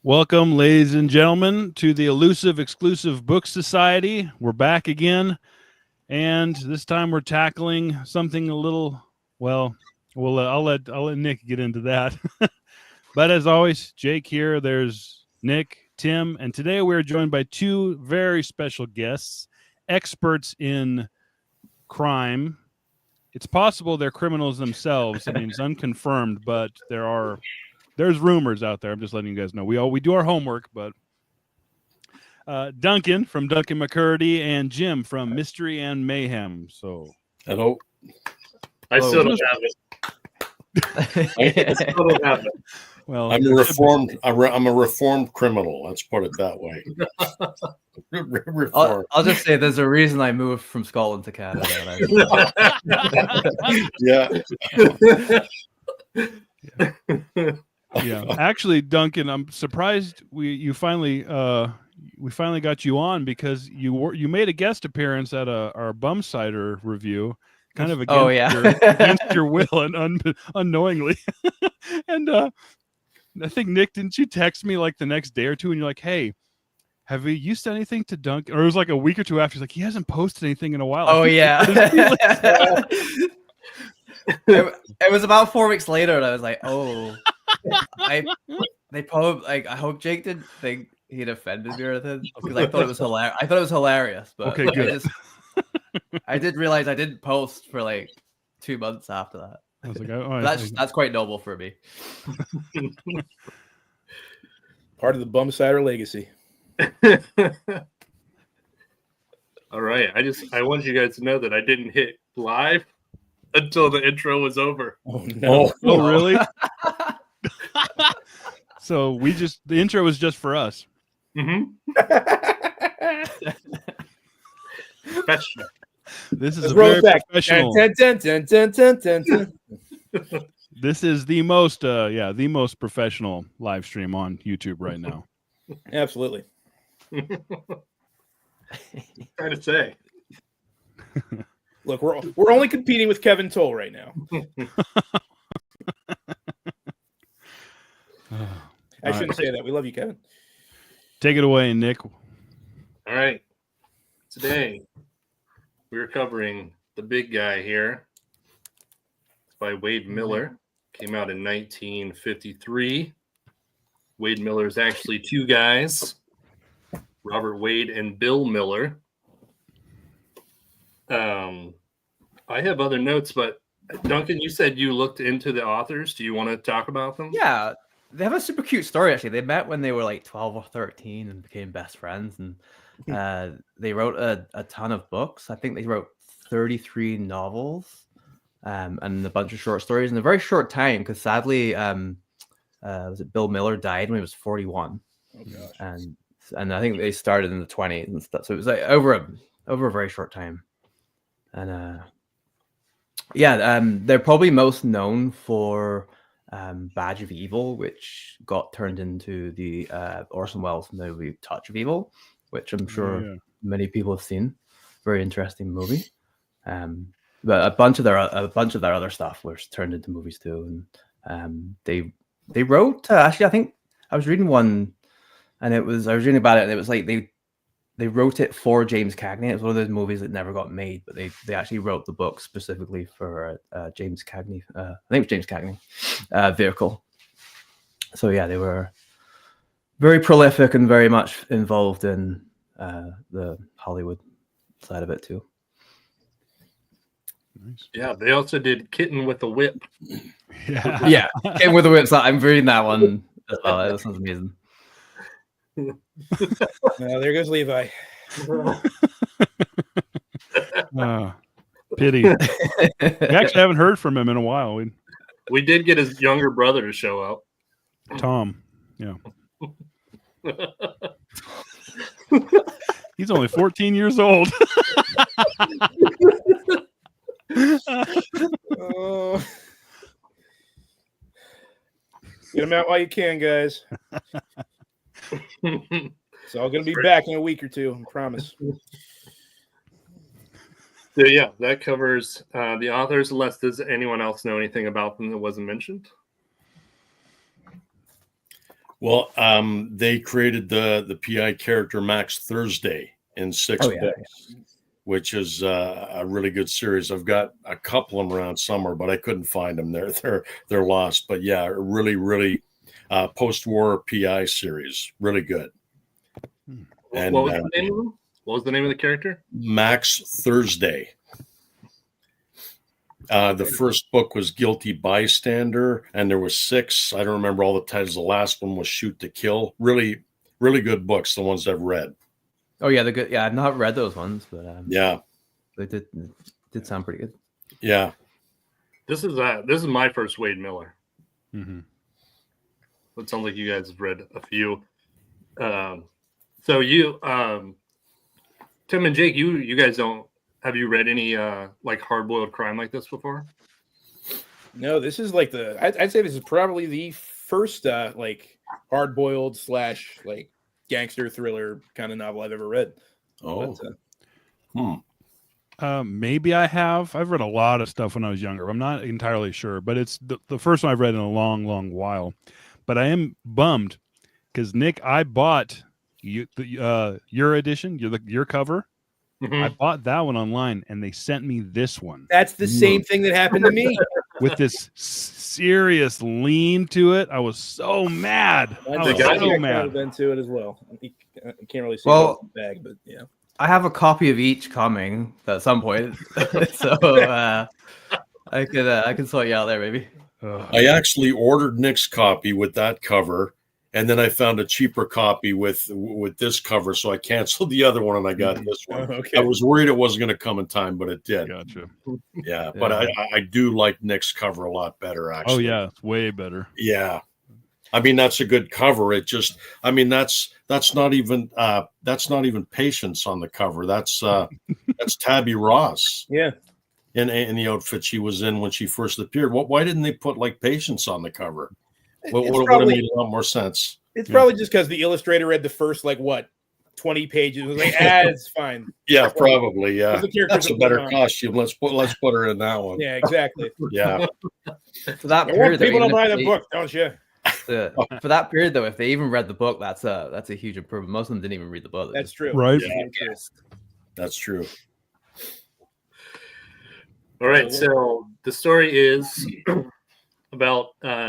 Welcome, ladies and gentlemen, to the Elusive Exclusive Book Society. We're back again, and this time we're tackling something a little, I'll let Nick get into that. But as always, Jake here, there's Nick, Tim, and today we're joined by two very special guests, experts in crime. It's possible they're criminals themselves. I mean, it's unconfirmed, but there's rumors out there. I'm just letting you guys know. We do our homework, but Duncan from Duncan McCurdy and Jim from Mystery and Mayhem. So hello. I still don't have it. I still don't have it. Well, I'm a reformed criminal. Let's put it that way. I'll just say there's a reason I moved from Scotland to Canada. Yeah. Actually, Duncan, I'm surprised we finally got you on because you made a guest appearance at our Bum Cider review, kind of against your will and unknowingly. And I think Nick, didn't you text me like the next day or two, and you're like, "Hey, have you said anything to Duncan?" Or it was like a week or two after. He's like, "He hasn't posted anything in a while." Oh yeah. It was about 4 weeks later, and I was like, "Oh." They probably I hope Jake didn't think he'd offended me or anything because I thought it was hilarious. I thought it was hilarious, but okay, good. I did realize I didn't post for like 2 months after that. I was like, that's quite noble for me. Part of the Bum Cider legacy. All right. I want you guys to know that I didn't hit live until the intro was over. Oh no! Oh really? So the intro was just for us. Mm-hmm. This is a very professional. Dun. This is the most professional live stream on YouTube right now. Absolutely. Trying to say. Look, we're only competing with Kevin Toll right now. I shouldn't say that. We love you, Kevin. Take it away, Nick. All right. Today, we're covering the big guy here. It's by Wade Miller. Came out in 1953. Wade Miller is actually two guys, Robert Wade and Bill Miller. I have other notes, but Duncan, you said you looked into the authors. Do you want to talk about them? Yeah. They have a super cute story, actually. They met when they were like 12 or 13 and became best friends. And they wrote a ton of books. I think they wrote 33 novels and a bunch of short stories in a very short time. Because sadly, was it Bill Miller died when he was 41. Oh gosh. And I think they started in the 20s and stuff. So it was like over a very short time. And they're probably most known for Badge of Evil, which got turned into the Orson Welles movie Touch of Evil, which I'm sure many people have seen. Very interesting movie. But a bunch of their other stuff was turned into movies too. And they wrote actually, I think I was reading one, and I was reading about it, and it was like they wrote it for James Cagney. It was one of those movies that never got made, but they actually wrote the book specifically for James Cagney. I think it was James Cagney vehicle. So yeah, they were very prolific and very much involved in the Hollywood side of it too. Nice. Yeah, they also did Kitten with a Whip. Yeah. Kitten with a Whip. So I'm reading that one as well. That sounds amazing. There goes Levi. Pity. We actually haven't heard from him in a while. We did get his younger brother to show up. Tom. Yeah. He's only 14 years old. Oh. Get him out while you can, guys. It's all going to be back in a week or two, I promise. So yeah, that covers the authors. Unless does anyone else know anything about them that wasn't mentioned? Well, they created the PI character Max Thursday in 6 books, which is a really good series. I've got a couple of them around somewhere, but I couldn't find them. They're lost. But yeah, really post-war PI series, really good. And what was the name of them? What was the name of the character? Max Thursday. The first book was Guilty Bystander, and there was 6. I don't remember all the titles. The last one was Shoot to Kill. Really good books, the ones I've read. Oh yeah, they're good. Yeah, I've not read those ones, but yeah, they did sound pretty good. Yeah, this is my first Wade Miller. Mm-hmm. It sounds like you guys have read a few. So you, Tim and Jake, you guys don't. Have you read any like hard-boiled crime like this before? No, this is like I'd say this is probably the first like hard-boiled / like gangster thriller kind of novel I've ever read. Oh, maybe I have. I've read a lot of stuff when I was younger. I'm not entirely sure, but it's the first one I've read in a long while. But I am bummed because Nick, I bought your edition, your cover. Mm-hmm. I bought that one online, and they sent me this one. That's the same thing that happened to me. With this serious lean to it, I was so mad. I was so mad. I've been to it as well. I can't really see the bag, but yeah. I have a copy of each coming at some point, so I can sort you out there, maybe. I actually ordered Nick's copy with that cover. And then I found a cheaper copy with this cover, so I canceled the other one and I got this one. Okay. I was worried it wasn't going to come in time, but it did. Gotcha. Yeah, but I do like Nick's cover a lot better, actually. Oh yeah, it's way better. Yeah, I mean that's a good cover. It just, I mean that's not even Patience on the cover. That's Tabby Ross. Yeah. In the outfit she was in when she first appeared. Why didn't they put like Patience on the cover? Would have made a lot more sense. It's probably just because the illustrator read the first 20 pages. It was like, it's fine. Yeah, probably. Yeah, that's a better costume. Let's put her in that one. Yeah, exactly. Yeah. For that period, people don't buy the book, don't you? For that period, though, if they even read the book, that's a huge improvement. Most of them didn't even read the book. That's true. Right. Yeah. That's true. All right. So the story is about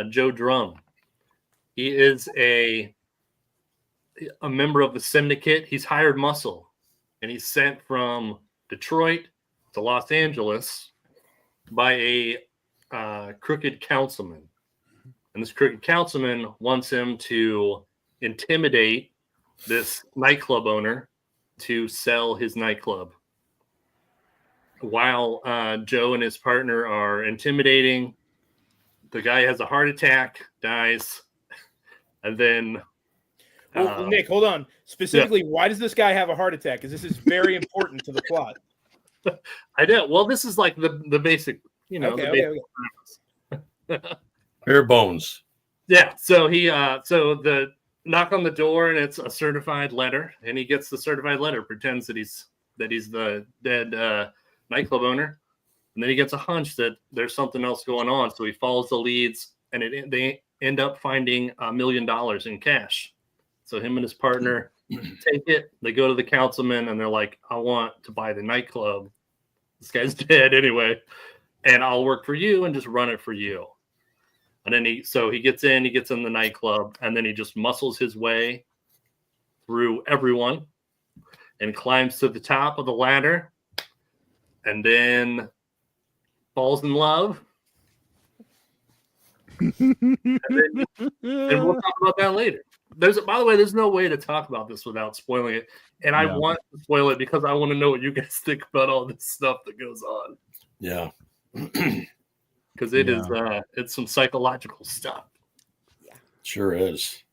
Joe Drum. He is a member of the syndicate. He's hired muscle, and he's sent from Detroit to Los Angeles by a crooked councilman. And this crooked councilman wants him to intimidate this nightclub owner to sell his nightclub. While Joe and his partner are intimidating, the guy has a heart attack, dies. And then, Nick, hold on. Specifically, why does this guy have a heart attack? Because this is very important to the plot. I know. Well, this is like the basic, the basic. Bare bones. Yeah. So so the knock on the door, and it's a certified letter, and he gets the certified letter, pretends that he's the dead nightclub owner, and then he gets a hunch that there's something else going on. So he follows the leads, and they end up finding $1 million in cash. So him and his partner take it. They go to the councilman and they're like, I want to buy the nightclub. This guy's dead anyway. And I'll work for you and just run it for you. And then he gets in the nightclub, and then he just muscles his way through everyone and climbs to the top of the ladder and then falls in love. And we'll talk about that later. By the way, there's no way to talk about this without spoiling it. And I want to spoil it because I want to know what you guys think about all this stuff that goes on. Yeah. Because it's some psychological stuff. Yeah. Sure is.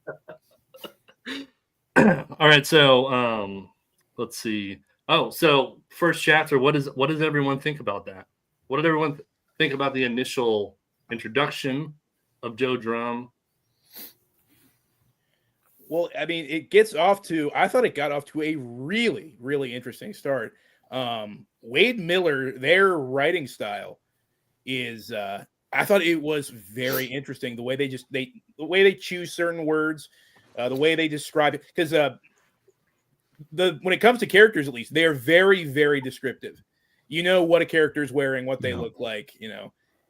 All right, so let's see. Oh, so first chapter, what does everyone think about that? What did everyone think about the initial introduction of Joe Drum? Well, I mean, I thought it got off to a really, really interesting start. Wade Miller, their writing style is, I thought it was very interesting. The way they choose certain words, The way they describe it, because when it comes to characters, at least, they are very, very descriptive. You know what a character is wearing, what they look like,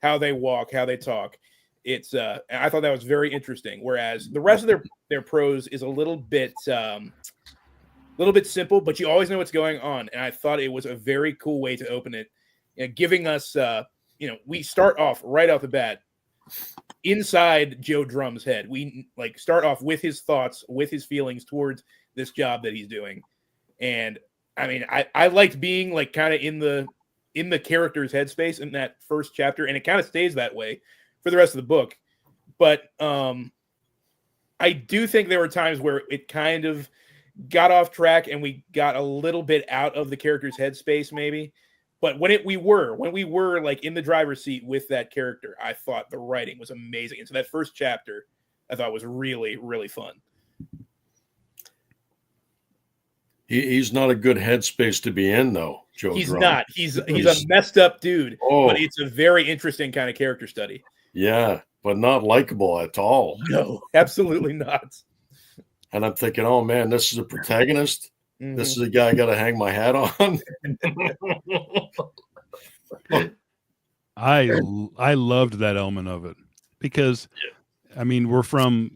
how they walk, how they talk. It's I thought that was very interesting. Whereas the rest of their prose is a little bit simple, but you always know what's going on. And I thought it was a very cool way to open it, giving us we start off right off the bat inside Joe Drum's head. We start off with his thoughts, with his feelings towards this job that he's doing. And I mean, I liked being kind of in the character's headspace in that first chapter, and it kind of stays that way for the rest of the book. But I do think there were times where it kind of got off track and we got a little bit out of the character's headspace, maybe. But when we were in the driver's seat with that character, I thought the writing was amazing. And so that first chapter, I thought was really, really fun. He's not a good headspace to be in, though, Joe. He's Drum. not. He's a messed up dude, but it's a very interesting kind of character study. Yeah, but not likable at all. No, absolutely not. And I'm thinking, oh man, this is a protagonist. Mm-hmm. This is a guy I got to hang my hat on. I loved that element of it because, I mean, we're from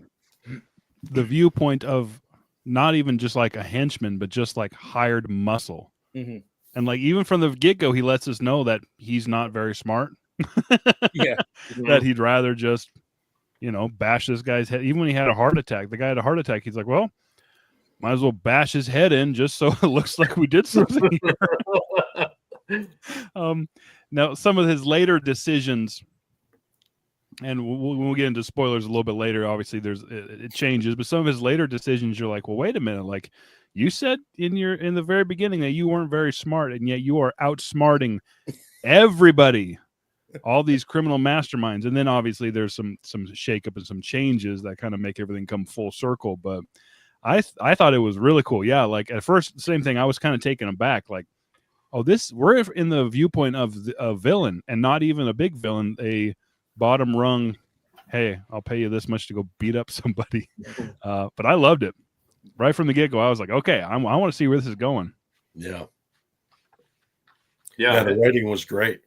the viewpoint of not even just like a henchman, but just like hired muscle. Mm-hmm. And even from the get-go, he lets us know that he's not very smart. Yeah. That he'd rather just, bash this guy's head. Even when he had a heart attack, the guy had a heart attack. He's like, well, might as well bash his head in just so it looks like we did something here. Now, some of his later decisions, and we'll get into spoilers a little bit later. Obviously, it changes, but some of his later decisions, you're like, well, wait a minute. Like you said in the very beginning that you weren't very smart, and yet you are outsmarting everybody, all these criminal masterminds. And then obviously there's some shakeup and some changes that kind of make everything come full circle. But I thought it was really cool. Yeah, like at first, same thing. I was kind of taken aback. Like, oh, we're in the viewpoint of a villain, and not even a big villain, a bottom rung. Hey, I'll pay you this much to go beat up somebody. But I loved it right from the get go. I was like, okay, I want to see where this is going. Yeah. Yeah, the writing was great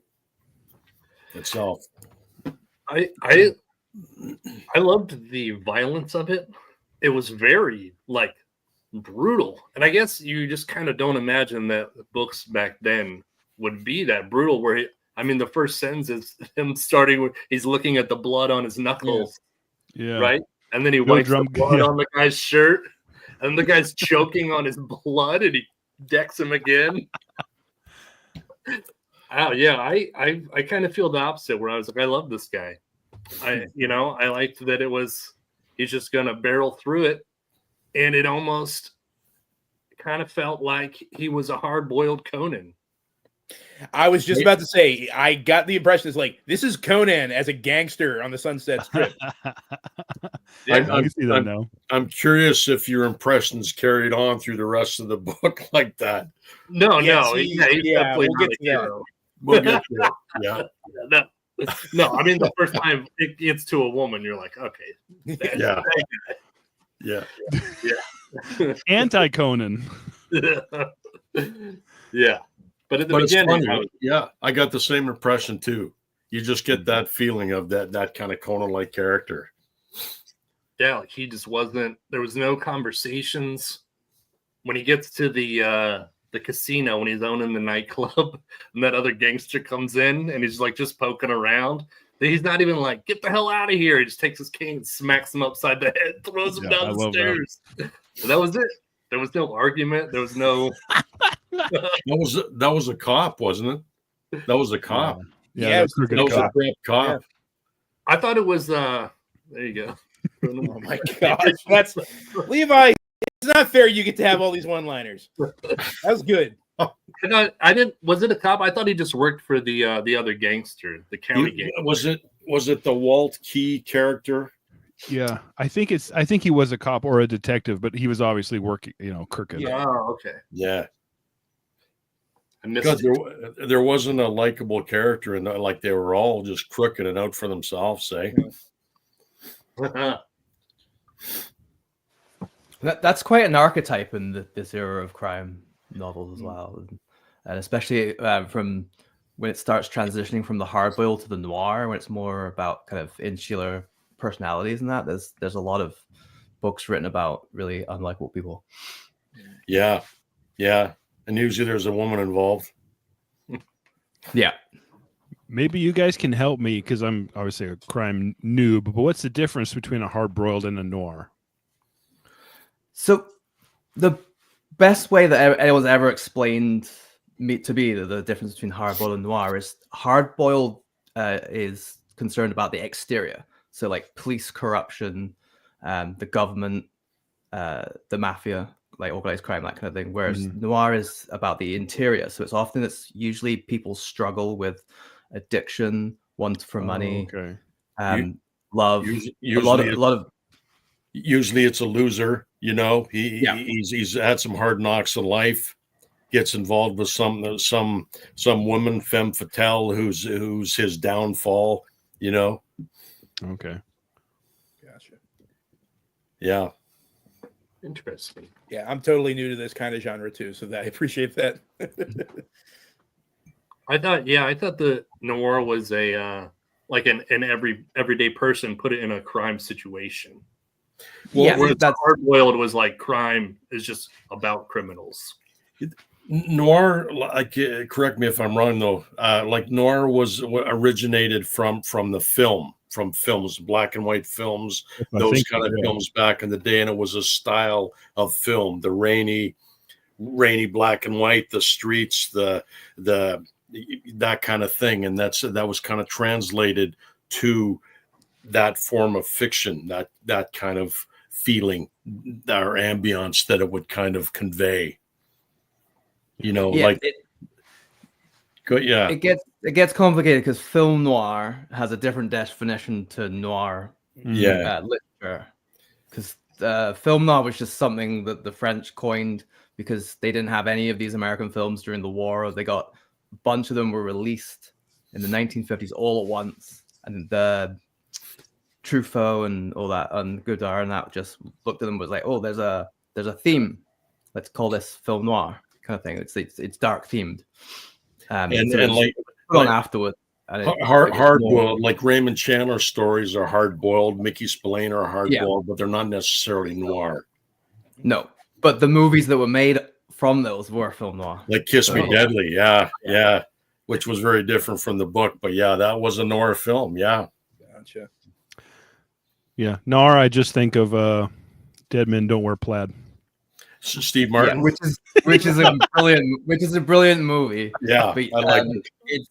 itself. I loved the violence of it. It was very brutal, and I guess you just kind of don't imagine that books back then would be that brutal. Where the first sentence is him starting with he's looking at the blood on his knuckles, right, and then he wipes the blood on the guy's shirt, and the guy's choking on his blood, and he decks him again. Oh yeah, I kind of feel the opposite. Where I was like, I love this guy. I liked that he's just gonna barrel through it, and it almost kind of felt like he was a hard-boiled Conan. I was just about to say, I got the impression it's like this is Conan as a gangster on the Sunset Strip. I can see that now. I'm curious if your impressions carried on through the rest of the book like that. No, he's definitely we'll get to that. We'll get to it. Yeah. No, the first time it gets to a woman, you're like, okay. Yeah. Anti-Conan. Yeah. But at the beginning, I got the same impression too. You just get that feeling of that kind of Conan-like character. Yeah, he just wasn't. There was no conversations when he gets to the casino when he's owning the nightclub, and that other gangster comes in and he's just poking around. He's not even like, get the hell out of here. He just takes his cane and smacks him upside the head, throws him down the stairs. So that was it. There was no argument. There was no. That was a cop, wasn't it? That was a cop. Yeah, that was a great cop. Yeah. I thought it was. There you go. Oh my gosh, that's Levi. It's not fair. You get to have all these one-liners. That was good. I didn't. Was it a cop? I thought he just worked for the other gangster, the county gangster. Was it the Walt Key character? Yeah, I think he was a cop or a detective, but he was obviously working, crooked. Yeah. Oh, okay. Yeah. Because there wasn't a likable character, and they were all just crooked and out for themselves. That's quite an archetype in this era of crime novels as well, and especially from when it starts transitioning from the hardboiled to the noir, when it's more about kind of insular personalities and that. There's a lot of books written about really unlikable people. Yeah, and usually there's a woman involved. Yeah. Maybe you guys can help me because I'm obviously a crime noob, but what's the difference between a hard-boiled and a noir? So the best way that anyone's ever explained me to be the difference between hard-boiled and noir is hard-boiled is concerned about the exterior. So like police corruption, the government, the mafia, like organized crime, that kind of thing. Whereas noir is about the interior. So it's usually people struggle with addiction, want for money, love. Usually it's a loser, you know. He's had some hard knocks in life, gets involved with some woman, femme fatale, who's his downfall, you know. Okay. Gotcha. Yeah. Interesting. Yeah, I'm totally new to this kind of genre too, so I appreciate that. I thought the noir was a like an everyday person put it in a crime situation. Well, yeah, that's hard-boiled was like crime is just about criminals. Noir, like, correct me if I'm wrong though. Like noir was originated from the film, from films, black and white films, those kind of films back in the day, and it was a style of film, the rainy black and white, the streets, the that kind of thing, and that was kind of translated to that form of fiction, that kind of feeling or ambience that it would kind of convey. You know, yeah, like it gets complicated because film noir has a different definition to noir literature. Because film noir was just something that the French coined because they didn't have any of these American films during the war. They got a bunch of them were released in the 1950s all at once, and the Truffaut and all that, and Godard and that just looked at them and was like, oh, there's a theme. Let's call this film noir kind of thing. It's dark themed. And like put on afterward. Hard-boiled, like Raymond Chandler stories are hard-boiled. Mickey Spillane are hard-boiled, but they're not necessarily noir. No, but the movies that were made from those were film noir. Like Kiss Me Deadly, yeah, which was very different from the book, but yeah, that was a noir film. Yeah, gotcha. Yeah, noir. I just think of Dead Men Don't Wear Plaid. Steve Martin, which is a brilliant movie. Yeah, but, I like it.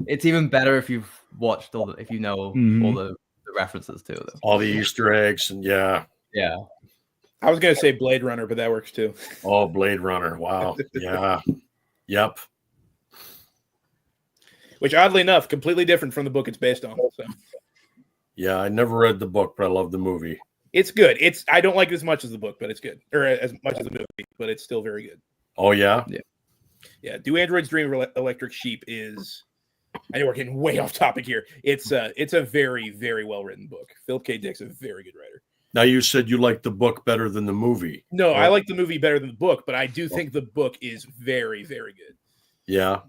It's even better if you've watched all the all the references to them, all the Easter eggs, and yeah. I was gonna say Blade Runner, but that works too. Oh, Blade Runner! Wow, yeah, yep. Which, oddly enough, completely different from the book it's based on. So. Yeah, I never read the book, but I love the movie. It's good. I don't like it as much as the book, but it's good, or as much as the movie, but it's still very good. Oh yeah, yeah. Do Androids Dream of Electric Sheep is? I know we're getting way off topic here. It's a very, very well written book. Philip K. Dick's a very good writer. Now you said you liked the book better than the movie. No, I like the movie better than the book, but I do think the book is very, very good. Yeah.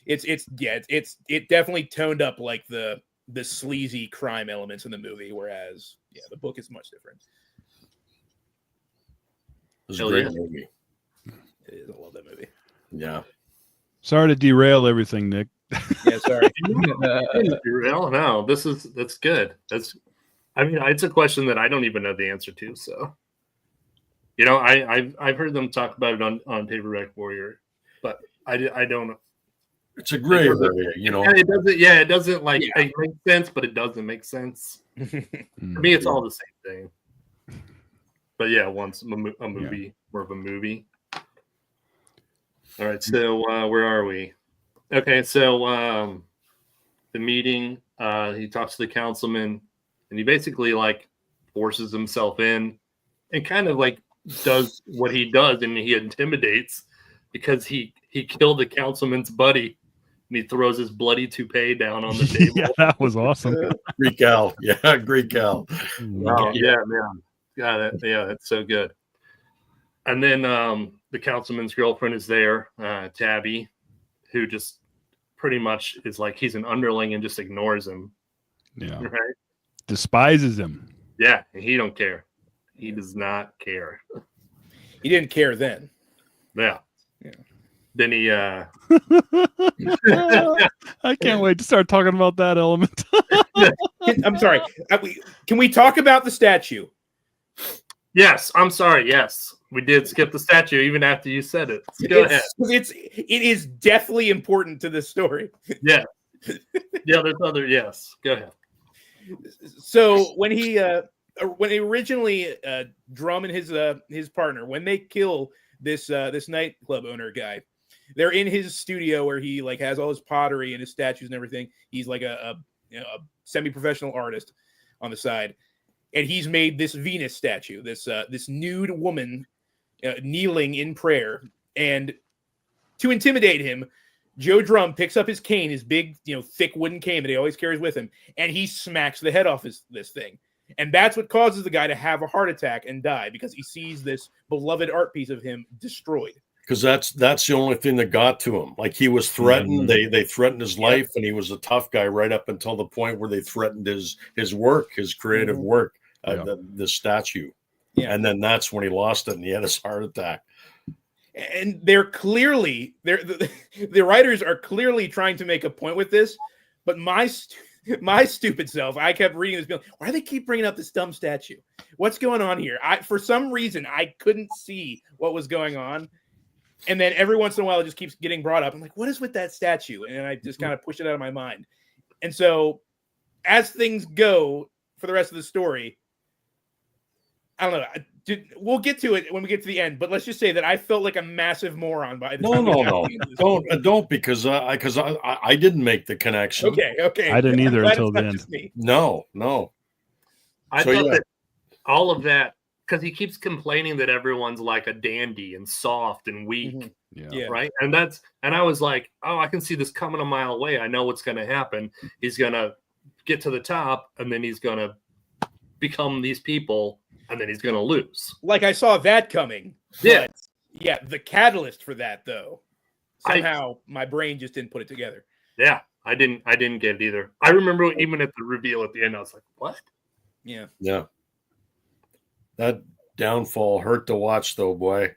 It definitely toned up like the sleazy crime elements in the movie, whereas the book is much different. It's a great movie. It is. I love that movie. Yeah. Sorry to derail everything, Nick. Yeah, sorry. Derail? No, that's good. It's a question that I don't even know the answer to. So, I've heard them talk about it on Paperback Warrior, but I don't know. It's a gray area, It doesn't. Yeah, it doesn't it makes sense, but it doesn't make sense. For me, it's all the same thing. But yeah, once a movie, more of a movie. All right, so where are we? Okay, so the meeting. He talks to the councilman, and he basically forces himself in, and kind of does what he does, and he intimidates because he killed the councilman's buddy. And he throws his bloody toupee down on the table. Yeah, that was awesome. Greek Al. Yeah, Greek Al. Wow, yeah, man. That's so good. And then the councilman's girlfriend is there, Tabby, who just pretty much is like he's an underling and just ignores him. Yeah. Right? Despises him. Yeah, and he don't care. He does not care. He didn't care then. Yeah. Then he I can't wait to start talking about that element. I'm sorry. Can we talk about the statue? Yes, I'm sorry. Yes, we did skip the statue even after you said it. Go ahead. It is definitely important to this story. Yeah. There's other. Yes. Go ahead. So when originally Drum and his partner, when they kill this nightclub owner guy, they're in his studio where he like has all his pottery and his statues and everything. He's like a semi-professional artist on the side, and he's made this Venus statue, this nude woman kneeling in prayer. And to intimidate him, Joe Drum picks up his cane, his big, thick wooden cane that he always carries with him, and he smacks the head off this thing. And that's what causes the guy to have a heart attack and die, because he sees this beloved art piece of him destroyed. Because that's the only thing that got to him. Like, he was threatened. They threatened his life, and he was a tough guy right up until the point where they threatened his work, his creative work, the statue. Yeah. And then that's when he lost it, and he had his heart attack. And the writers are clearly trying to make a point with this, but my stupid self, I kept reading this bill. Why do they keep bringing up this dumb statue? What's going on here? For some reason, I couldn't see what was going on. And then every once in a while, it just keeps getting brought up. I'm like, what is with that statue? And I just kind of push it out of my mind. And so as things go for the rest of the story, I don't know. We'll get to it when we get to the end, but let's just say that I felt like a massive moron by the time. No. Don't because I didn't make the connection. Okay. I didn't either until then. No. I thought that all of that, because he keeps complaining that everyone's like a dandy and soft and weak, right? And I was like, oh, I can see this coming a mile away. I know what's going to happen. He's going to get to the top, and then he's going to become these people, and then he's going to lose. Like, I saw that coming. Yeah. The catalyst for that, though, somehow my brain just didn't put it together. Yeah, I didn't get it either. I remember even at the reveal at the end, I was like, what? Yeah. That downfall hurt to watch, though, boy.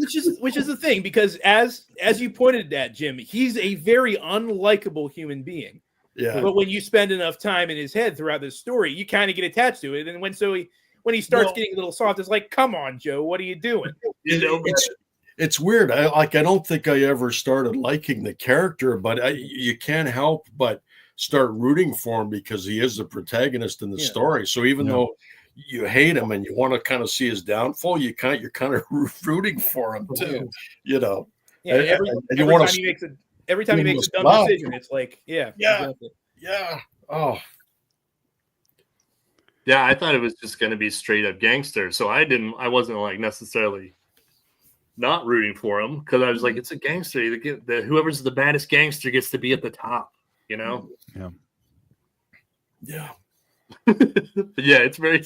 Which is the thing, because as you pointed at, Jim, he's a very unlikable human being. Yeah. But when you spend enough time in his head throughout this story, you kind of get attached to it. And when he starts getting a little soft, it's like, come on, Joe, what are you doing? It's weird. I don't think I ever started liking the character, but you can't help but start rooting for him because he is the protagonist in the story. So even though you hate him and you want to kind of see his downfall, you're kind of rooting for him too. Yeah. Every time he makes a dumb decision, it's like, exactly. Oh. Yeah, I thought it was just going to be straight up gangster. So I wasn't like necessarily not rooting for him, because I was like, it's a gangster. Whoever's the baddest gangster gets to be at the top, Yeah. It's very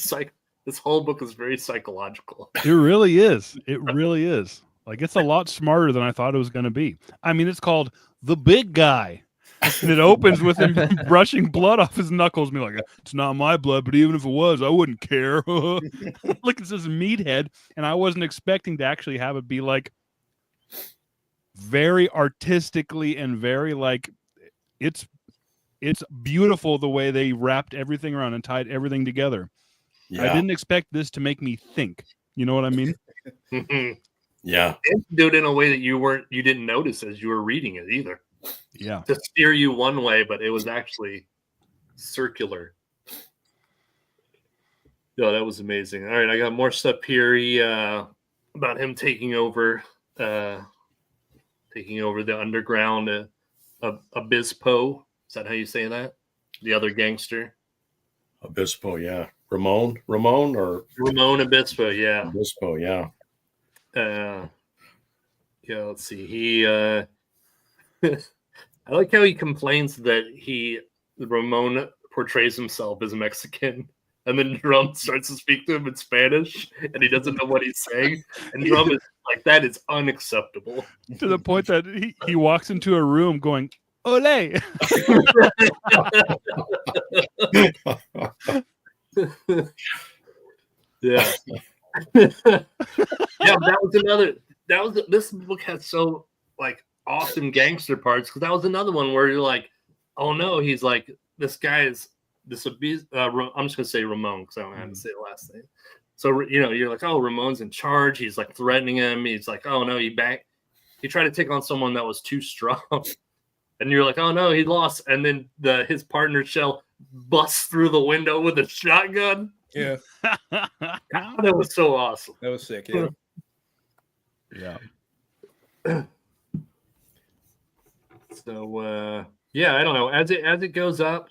this whole book is very psychological. It really is. It really is. Like, it's a lot smarter than I thought it was going to be. I mean, it's called The Big Guy. And it opens with him brushing blood off his knuckles. Me like, it's not my blood, but even if it was, I wouldn't care. Look, it's this meathead, and I wasn't expecting to actually have it be like very artistically and very like it's beautiful the way they wrapped everything around and tied everything together. I didn't expect this to make me think. You know what I mean? Yeah. And do it in a way that you didn't notice as you were reading it either. Yeah. To steer you one way, but it was actually circular. No, that was amazing. All right, I got more stuff here about him taking over the underground Obispo. Is that how you say that? The other gangster? Obispo, yeah. Ramon Obispo, yeah. Obispo, yeah. Let's see. I like how he complains that Ramon portrays himself as Mexican, and then Drum starts to speak to him in Spanish, and he doesn't know what he's saying, and Drum is like, that is unacceptable. To the point that he walks into a room going, "Ole!" Yeah. Yeah, that was another. This book has so like awesome gangster parts, because that was another one where you're like, oh no, he's like, this guy is this abuse. I'm just gonna say Ramon because I don't know how to say the last name. So you're like, oh, Ramon's in charge. He's like threatening him. He's like, oh no, he tried to take on someone that was too strong, and you're like, oh no, he lost. And then his partner Shell busts through the window with a shotgun. Yeah. God, that was so awesome. That was sick. Yeah. Yeah. So yeah, I don't know. As it goes up,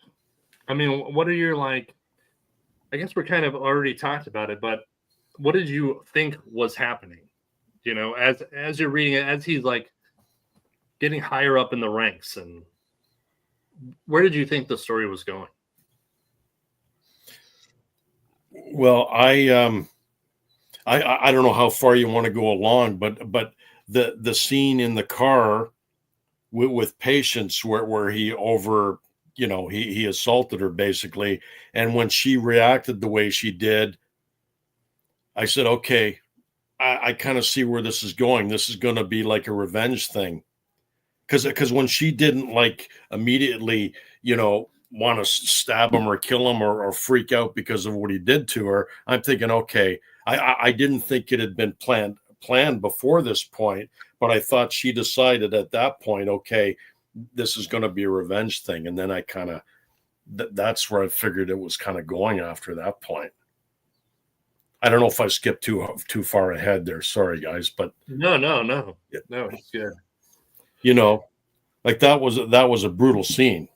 I mean, what are your like? I guess we're kind of already talked about it, but what did you think was happening? As you're reading it, as he's like getting higher up in the ranks, and where did you think the story was going? Well, I don't know how far you want to go along, but the scene in the car with Patience where he he assaulted her basically, and when she reacted the way she did, I said, okay, I kind of see where this is going. This is going to be like a revenge thing, because when she didn't like immediately, want to stab him or kill him or freak out because of what he did to her, I'm thinking, okay, I didn't think it had been planned before this point, but I thought she decided at that point, okay, this is going to be a revenge thing. And then I kind of, that's where I figured it was kind of going after that point. I don't know if I skipped too far ahead there. Sorry, guys, but no, it's good. Like that was a brutal scene.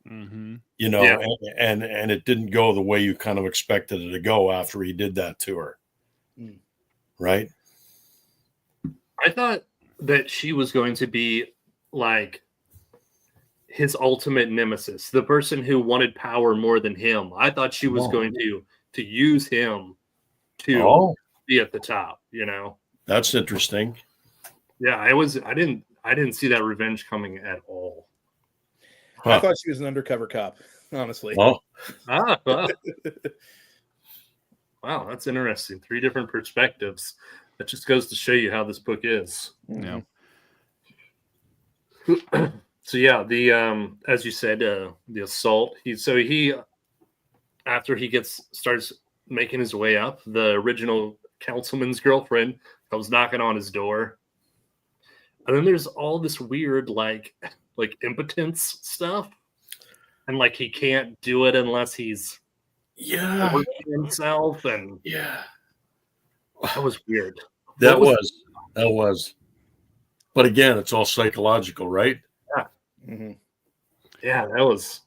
Mm-hmm. And it didn't go the way you kind of expected it to go after he did that to her. Right? I thought that she was going to be like his ultimate nemesis, the person who wanted power more than him. I thought she was going to use him to be at the top, That's interesting. Yeah, I didn't see that revenge coming at all. I thought she was an undercover cop, honestly. Oh. Wow, that's interesting. 3 different perspectives. That just goes to show you how this book is. Yeah. So yeah, the as you said, the assault. He after he starts making his way up, the original councilman's girlfriend comes knocking on his door, and then there's all this weird like impotence stuff, and like he can't do it unless he's working himself, and that was weird. That was. But again, it's all psychological, right? Yeah. Mm-hmm. Yeah, that was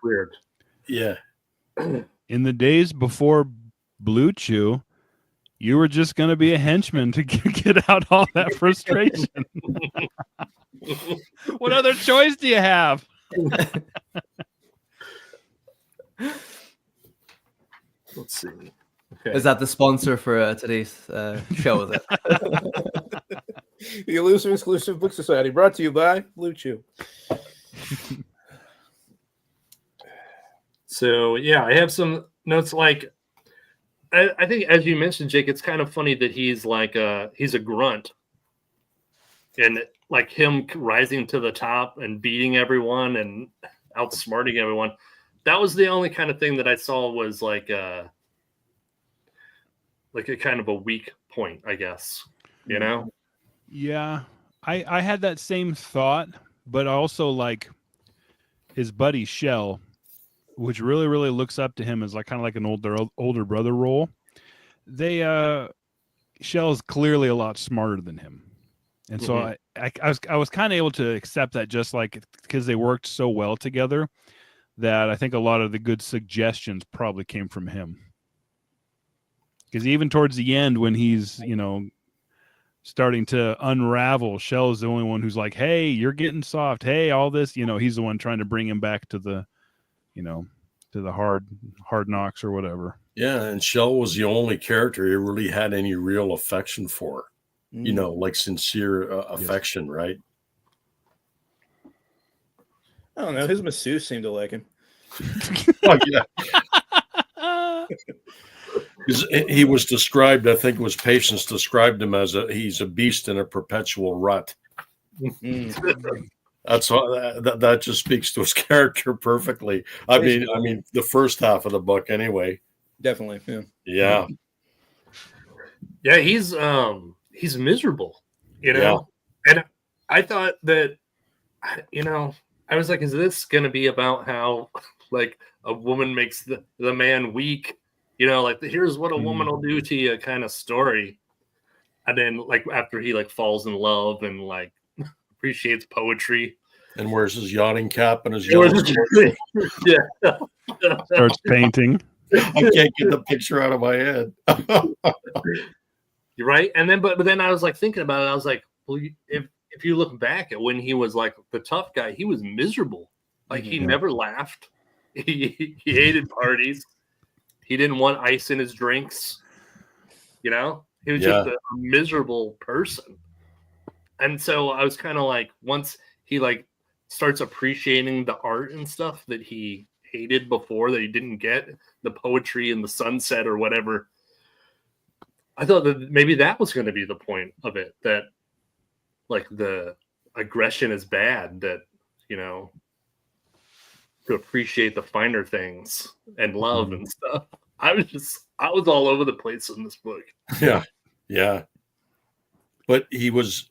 weird. Yeah. In the days before Blue Chew, you were just going to be a henchman to get out all that frustration. What other choice do you have? Let's see. Okay. Is that the sponsor for today's show? Is it? The Elusive Exclusive Book Society, brought to you by Blue Chew. So yeah, I have some notes. Like, I think, as you mentioned, Jake, it's kind of funny that he's like he's a grunt, and like him rising to the top and beating everyone and outsmarting everyone. That was the only kind of thing that I saw was like a kind of a weak point, I guess. Yeah, I had that same thought, but also like his buddy Shell, which really, really looks up to him as like kind of like an older brother role. Shell's clearly a lot smarter than him. And so I was kind of able to accept that, just like because they worked so well together, that I think a lot of the good suggestions probably came from him. Because even towards the end, when he's, starting to unravel, Shell's the only one who's like, hey, you're getting soft. Hey, all this, he's the one trying to bring him back to the, the hard knocks or whatever. Yeah, and Shell was the only character he really had any real affection for. You know, like sincere affection, right? I don't know. His masseuse seemed to like him. Oh, yeah. He was described, I think it was Patience described him as he's a beast in a perpetual rut. That's all, that just speaks to his character perfectly. I mean, the first half of the book, anyway. Definitely, yeah. He's miserable, you know. Yeah. And I thought that, you know, I was like, is this going to be about how like a woman makes the man weak? You know, like here's what a woman will do to you kind of story. And then like after he like falls in love and like appreciates poetry and wears his yachting cap and his starts painting. I can't get the picture out of my head. You're right. And then but then I was like thinking about it. I was like, well, if you look back at when he was like the tough guy, he was miserable. Like he never laughed. He hated parties. He didn't want ice in his drinks. You know, he was just a miserable person. And so I was kind of like, once he like starts appreciating the art and stuff that he hated before, that he didn't get, the poetry and the sunset or whatever, I thought that maybe that was going to be the point of it, that like the aggression is bad, that, you know, to appreciate the finer things and love and stuff. I was all over the place in this book. Yeah. But he was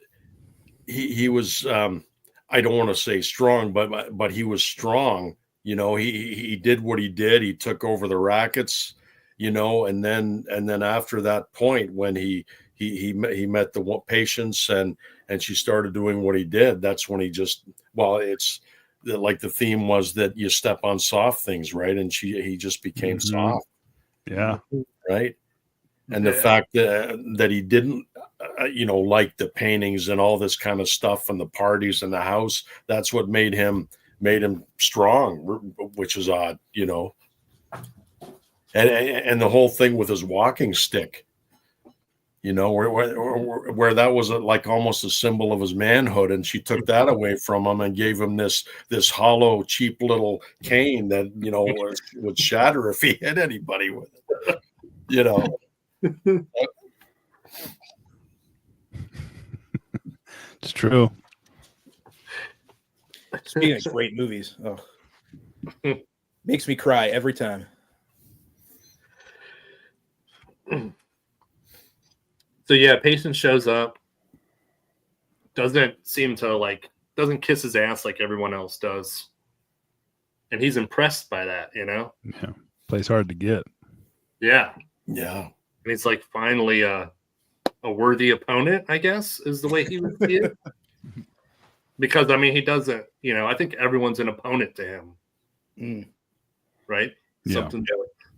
I don't want to say strong, but he was strong. You know, he did what he did. He took over the rackets, you know, and then after that point when he met the Patience and she started doing what he did, that's when he just, well, it's like the theme was that you step on soft things, right? And he just became soft. Yeah. Right. And the fact that he didn't, you know, like the paintings and all this kind of stuff and the parties and the house, that's what made him strong, which is odd, you know. And the whole thing with his walking stick, you know, where that was like almost a symbol of his manhood, and she took that away from him and gave him this hollow, cheap little cane that, you know, would shatter if he hit anybody with it, you know. It's true. Speaking of great movies, makes me cry every time. So yeah, Patience shows up, doesn't kiss his ass like everyone else does, and he's impressed by that, you know. Yeah, plays hard to get. Yeah. And he's like finally a worthy opponent, I guess, is the way he would see it. Because I mean, he doesn't, you know, I think everyone's an opponent to him. Right? Yeah.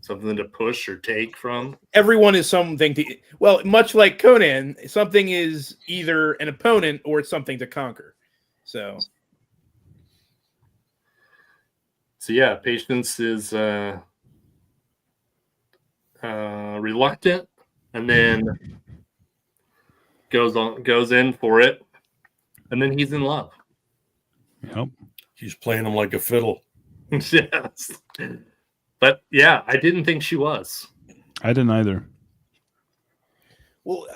Something to push or take from. Everyone is something to, well, much like Conan, something is either an opponent or it's something to conquer. So yeah, Patience is reluctant, and then goes in for it, and then he's in love. Yep. He's playing him like a fiddle. Yes. But yeah, I didn't think she was. I didn't either. Well,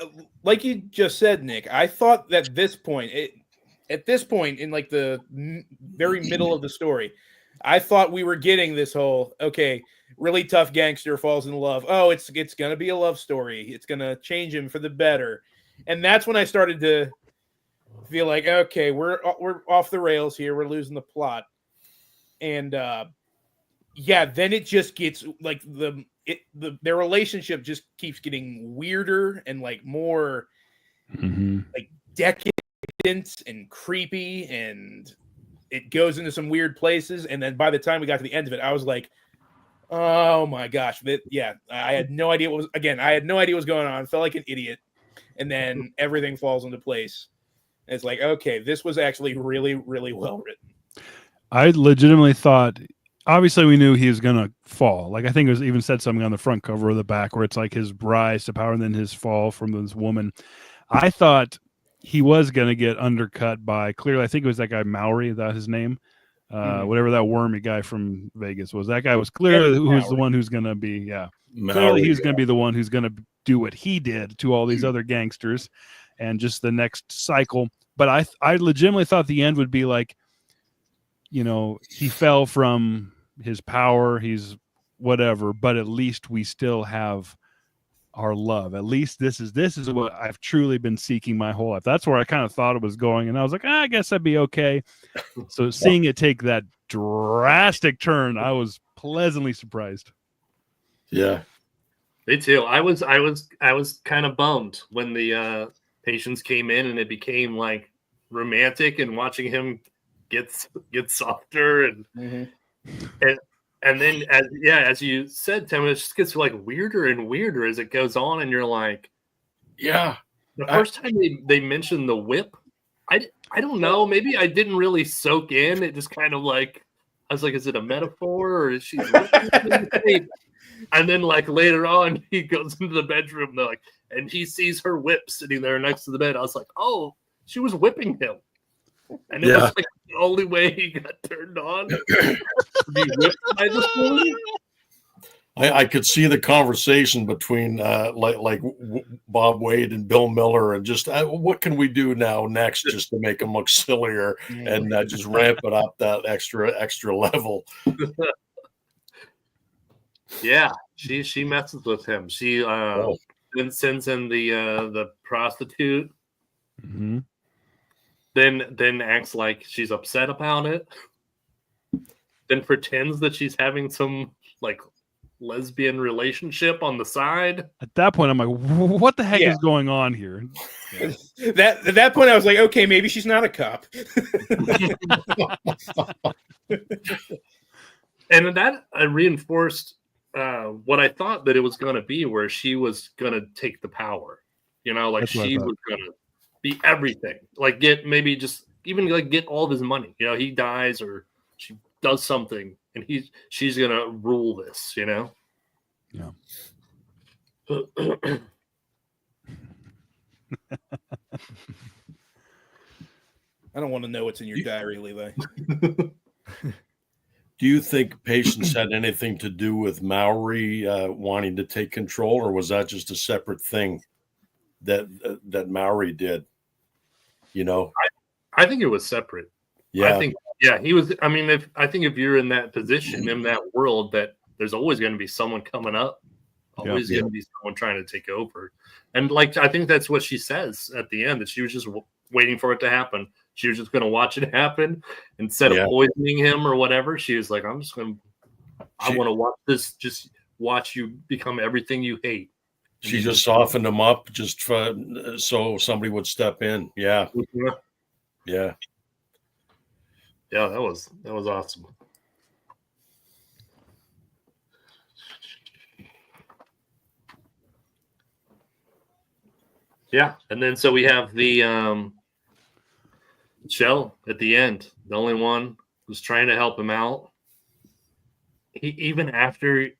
like you just said, Nick, I thought that at this point in like the very middle of the story, I thought we were getting this whole, okay, really tough gangster falls in love. Oh, it's going to be a love story. It's going to change him for the better. And that's when I started to feel like, okay, we're off the rails here. We're losing the plot. And then it just gets like their relationship just keeps getting weirder and like more like decadent and creepy, and it goes into some weird places. And then by the time we got to the end of it, I was like, oh my gosh, I had no idea what was going on. I felt like an idiot. And then everything falls into place. And it's like, okay, this was actually really, really well written. I legitimately thought obviously we knew he was gonna fall. Like I think it was even said something on the front cover or the back where it's like his rise to power and then his fall from this woman. I thought he was gonna get undercut by clearly. I think it was that guy Mowry, that his name. Whatever that wormy guy from Vegas was. That guy was clearly who's the one who's gonna be, clearly he's gonna be the one who's gonna do what he did to all these other gangsters and just the next cycle. But I legitimately thought the end would be like, you know, he fell from his power, he's whatever, but at least we still have our love. At least this is what I've truly been seeking my whole life. That's where I kind of thought it was going, and I was like, I guess I'd be okay. So seeing it take that drastic turn, I was pleasantly surprised. Yeah, me too. I was kind of bummed when the patients came in and it became like romantic and watching him get softer and and then as you said, Tim, it just gets like weirder and weirder as it goes on, and you're like, yeah. The first time they mentioned the whip, I don't know, maybe I didn't really soak in. It just kind of like I was like, is it a metaphor or is she? And then like later on, he goes into the bedroom, and he sees her whip sitting there next to the bed. I was like, oh, she was whipping him. And it was like the only way he got turned on to be whipped by this woman. I could see the conversation between like Bob Wade and Bill Miller, and just what can we do next just to make him look sillier and just ramp it up that extra level. Yeah, she messes with him. She then sends in the prostitute. Mm-hmm. Then acts like she's upset about it. Then pretends that she's having some like lesbian relationship on the side. At that point, I'm like, what the heck is going on here? Yeah. At that point, I was like, okay, maybe she's not a cop. And that reinforced what I thought that it was going to be, where she was going to take the power. You know, like she was going to be everything. Like get all of his money. You know, he dies or she does something, and she's going to rule this. You know. Yeah. I don't want to know what's in your diary, Levi. Do you think Patience had anything to do with Mowry wanting to take control, or was that just a separate thing that Mowry did? You know, I think it was separate. Yeah, I think he was. I mean, if you're in that position in that world, that there's always going to be someone coming up, always going to be someone trying to take over, and like I think that's what she says at the end, that she was just waiting for it to happen. She was just going to watch it happen instead of poisoning him or whatever. She was like, I want to watch this, just watch you become everything you hate. She just softened him up just so somebody would step in. Yeah. Yeah. Yeah, that was awesome. Yeah, and then so we have the Shell at the end, the only one who's trying to help him out. He even after he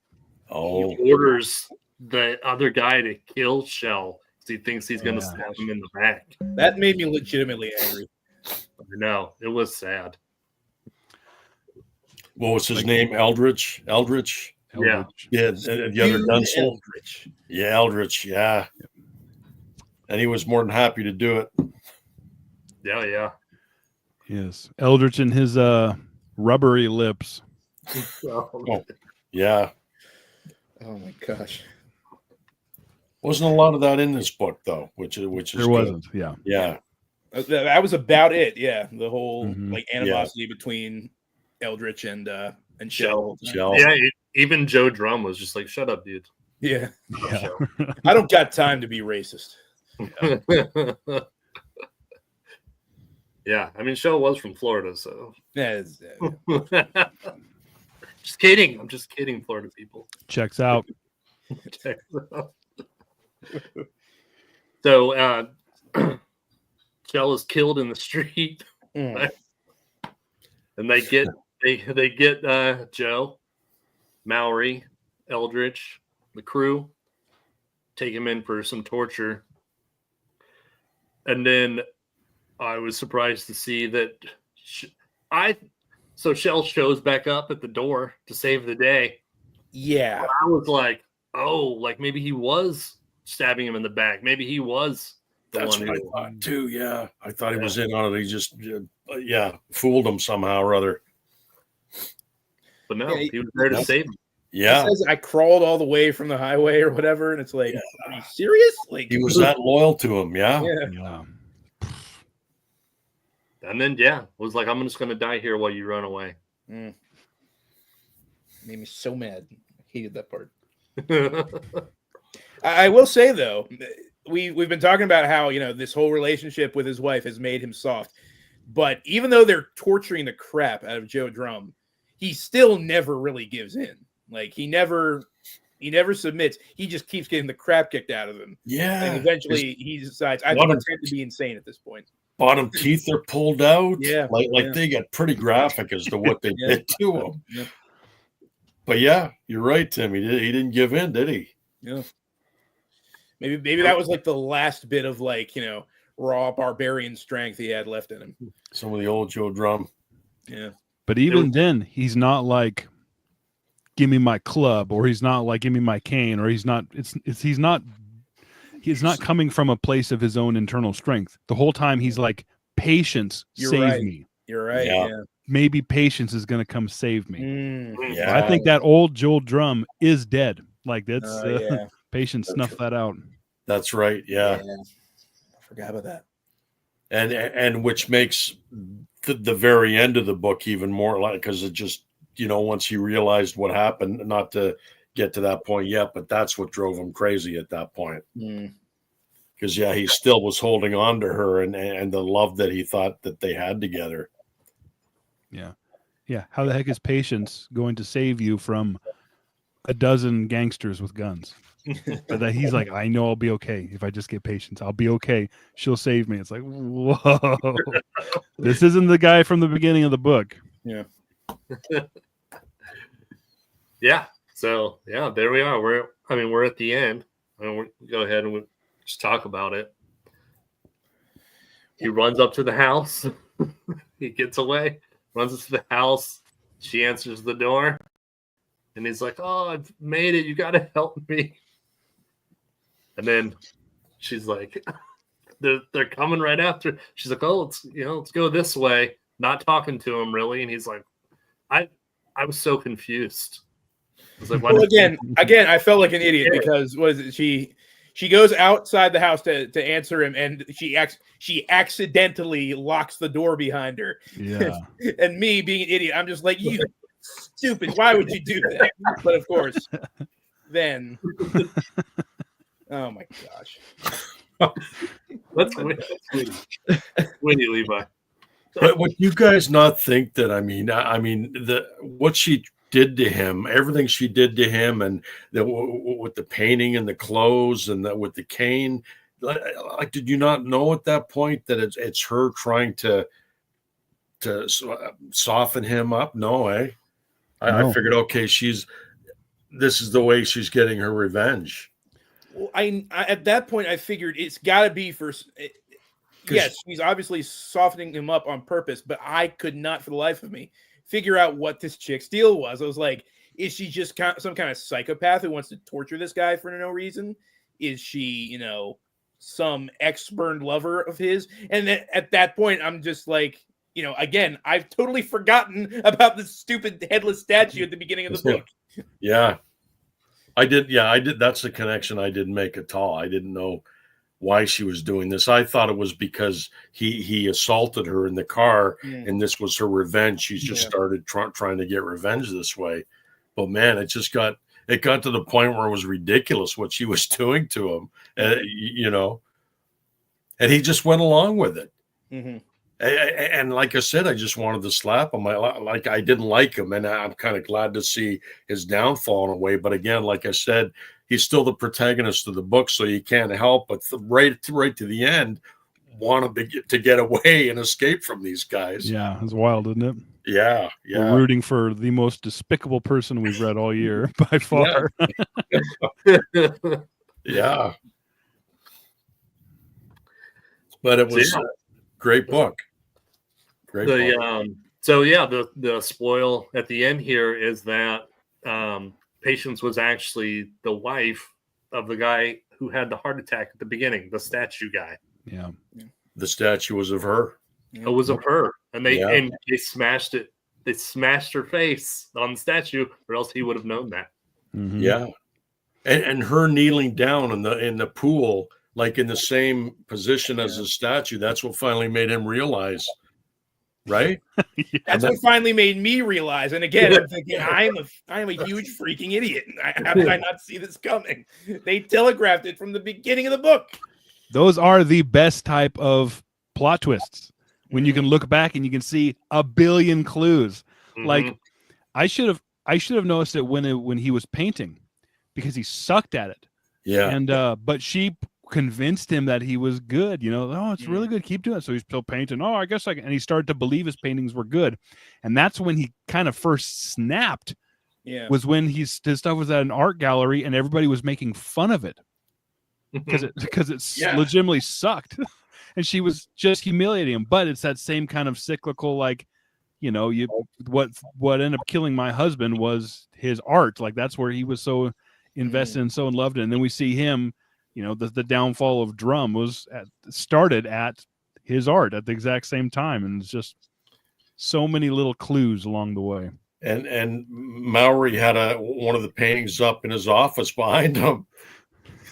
orders the other guy to kill Shell because he thinks he's going to stab him in the back. That made me legitimately angry. I know, it was sad. What was his name? Eldritch. Yeah. Yeah. The other Duncan. Eldritch. Yeah, Eldritch. Yeah. And he was more than happy to do it. Yeah. Yes. Eldritch and his rubbery lips. Yeah. Oh my gosh. Wasn't a lot of that in this book though, which is there wasn't. Yeah. That was about it. Yeah. The whole like animosity between Eldritch and Shell. Yeah, even Joe Drum was just like, shut up, dude. Yeah. I don't got time to be racist. Yeah, I mean, Shell was from Florida, so. Yeah. Just kidding. I'm just kidding, Florida people. Checks out. So, Shell is killed in the street. Right? And they get They get Joe, Mallory, Eldritch, the crew, take him in for some torture. And then I was surprised to see that so Shell shows back up at the door to save the day. Yeah. I was like, oh, like maybe he was stabbing him in the back. Maybe he was the That's one what who... I thought too. Yeah, I thought he was in on it. He just, fooled him somehow or other. But no, he was there to save him. Yeah, he says, I crawled all the way from the highway or whatever, and it's like, are you serious? Like he was that loyal to him. Yeah. And then was like, I'm just gonna die here while you run away. Made me so mad. I hated that part. I will say though, we've been talking about how this whole relationship with his wife has made him soft, but even though they're torturing the crap out of Joe Drum, he still never really gives in. Like he never submits. He just keeps getting the crap kicked out of him. Yeah. And eventually he decides, I think it's to be insane at this point. Bottom teeth are pulled out. Yeah. Like they get pretty graphic as to what they did to him. Yeah. But yeah, you're right, Tim. He didn't give in, did he? Yeah. Maybe that was like the last bit of raw barbarian strength he had left in him. Some of the old Joe Drum. Yeah. But even then, he's not like, give me my club, or he's not like, give me my cane, or he's not coming from a place of his own internal strength. The whole time he's like, patience, save me. You're right. Yeah. Maybe patience is going to come save me. Yeah. I think that old Joel Drum is dead. Like that's patience snuff that out. That's right. Yeah. I forgot about that. And which makes the very end of the book even more like, because it just, once he realized what happened, not to get to that point yet, but that's what drove him crazy at that point. Because he still was holding on to her and the love that he thought that they had together. Yeah. How the heck is patience going to save you from a dozen gangsters with guns? But that he's like, I know I'll be okay if I just get patience. I'll be okay. She'll save me. It's like, whoa, this isn't the guy from the beginning of the book. Yeah. So there we are. We're at the end. We'll go ahead and we'll just talk about it. He runs up to the house. He gets away, runs into the house. She answers the door. And he's like, oh, I've made it. You got to help me. And then she's like, they're coming right after. She's like, oh, let's go this way. Not talking to him really. And he's like, I was so confused. I was like, well, again, I felt like an idiot because she goes outside the house to answer him, and she accidentally locks the door behind her. Yeah. And me being an idiot, I'm just like, you stupid. Why would you do that? But of course, then, oh my gosh. That's Winnie Levi. But would you guys not think that? What she did to him, everything she did to him, and with the painting and the clothes and with the cane, like, did you not know at that point that it's her trying to soften him up? No, No. I figured, okay, this is the way she's getting her revenge. Well, I at that point I figured it's got to be for. Yes, she's obviously softening him up on purpose, but I could not, for the life of me, figure out what this chick's deal was. I was like, is she just some kind of psychopath who wants to torture this guy for no reason? Is she, some ex-burned lover of his? And then at that point, I'm just like, again, I've totally forgotten about this stupid headless statue at the beginning of the book. Yeah, I did. Yeah, I did. That's the connection I didn't make at all. I didn't know why she was doing this. I thought it was because he assaulted her in the car, and this was her revenge. She just started trying to get revenge this way. But man, it got to the point where it was ridiculous what she was doing to him, and he just went along with it. Mm-hmm. And like I said, I just wanted to slap him. I didn't like him, and I'm kind of glad to see his downfall in a way. But again, like I said, he's still the protagonist of the book, so you can't help but right to the end want to get away and escape from these guys. Yeah, it's wild, isn't it? Yeah, We're rooting for the most despicable person we've read all year by far. Yeah. But it was a great book. Great book. So yeah, the spoil at the end here is that Patience was actually the wife of the guy who had the heart attack at the beginning, the statue guy. Yeah. The statue was of her. It was of her. And they smashed it. They smashed her face on the statue, or else he would have known that. Mm-hmm. Yeah. And her kneeling down in the pool, like in the same position as the statue, that's what finally made him realize. Right? That's what finally made me realize. And again, I'm thinking, I am a huge freaking idiot. How did I not see this coming? They telegraphed it from the beginning of the book. Those are the best type of plot twists. When you can look back and you can see a billion clues. Mm-hmm. Like I should have noticed it when he was painting, because he sucked at it. Yeah. And but she convinced him that he was good. Oh, it's really good. Keep doing it. So he's still painting. Oh, I guess I can. And he started to believe his paintings were good. And that's when he kind of first snapped. Yeah. Was when his stuff was at an art gallery and everybody was making fun of it because it legitimately sucked. And she was just humiliating him. But it's that same kind of cyclical, like, what ended up killing my husband was his art. Like that's where he was so invested and so in love. And then we see him, the downfall of Drum started at his art at the exact same time. And it's just so many little clues along the way. And Mowry had one of the paintings up in his office behind him.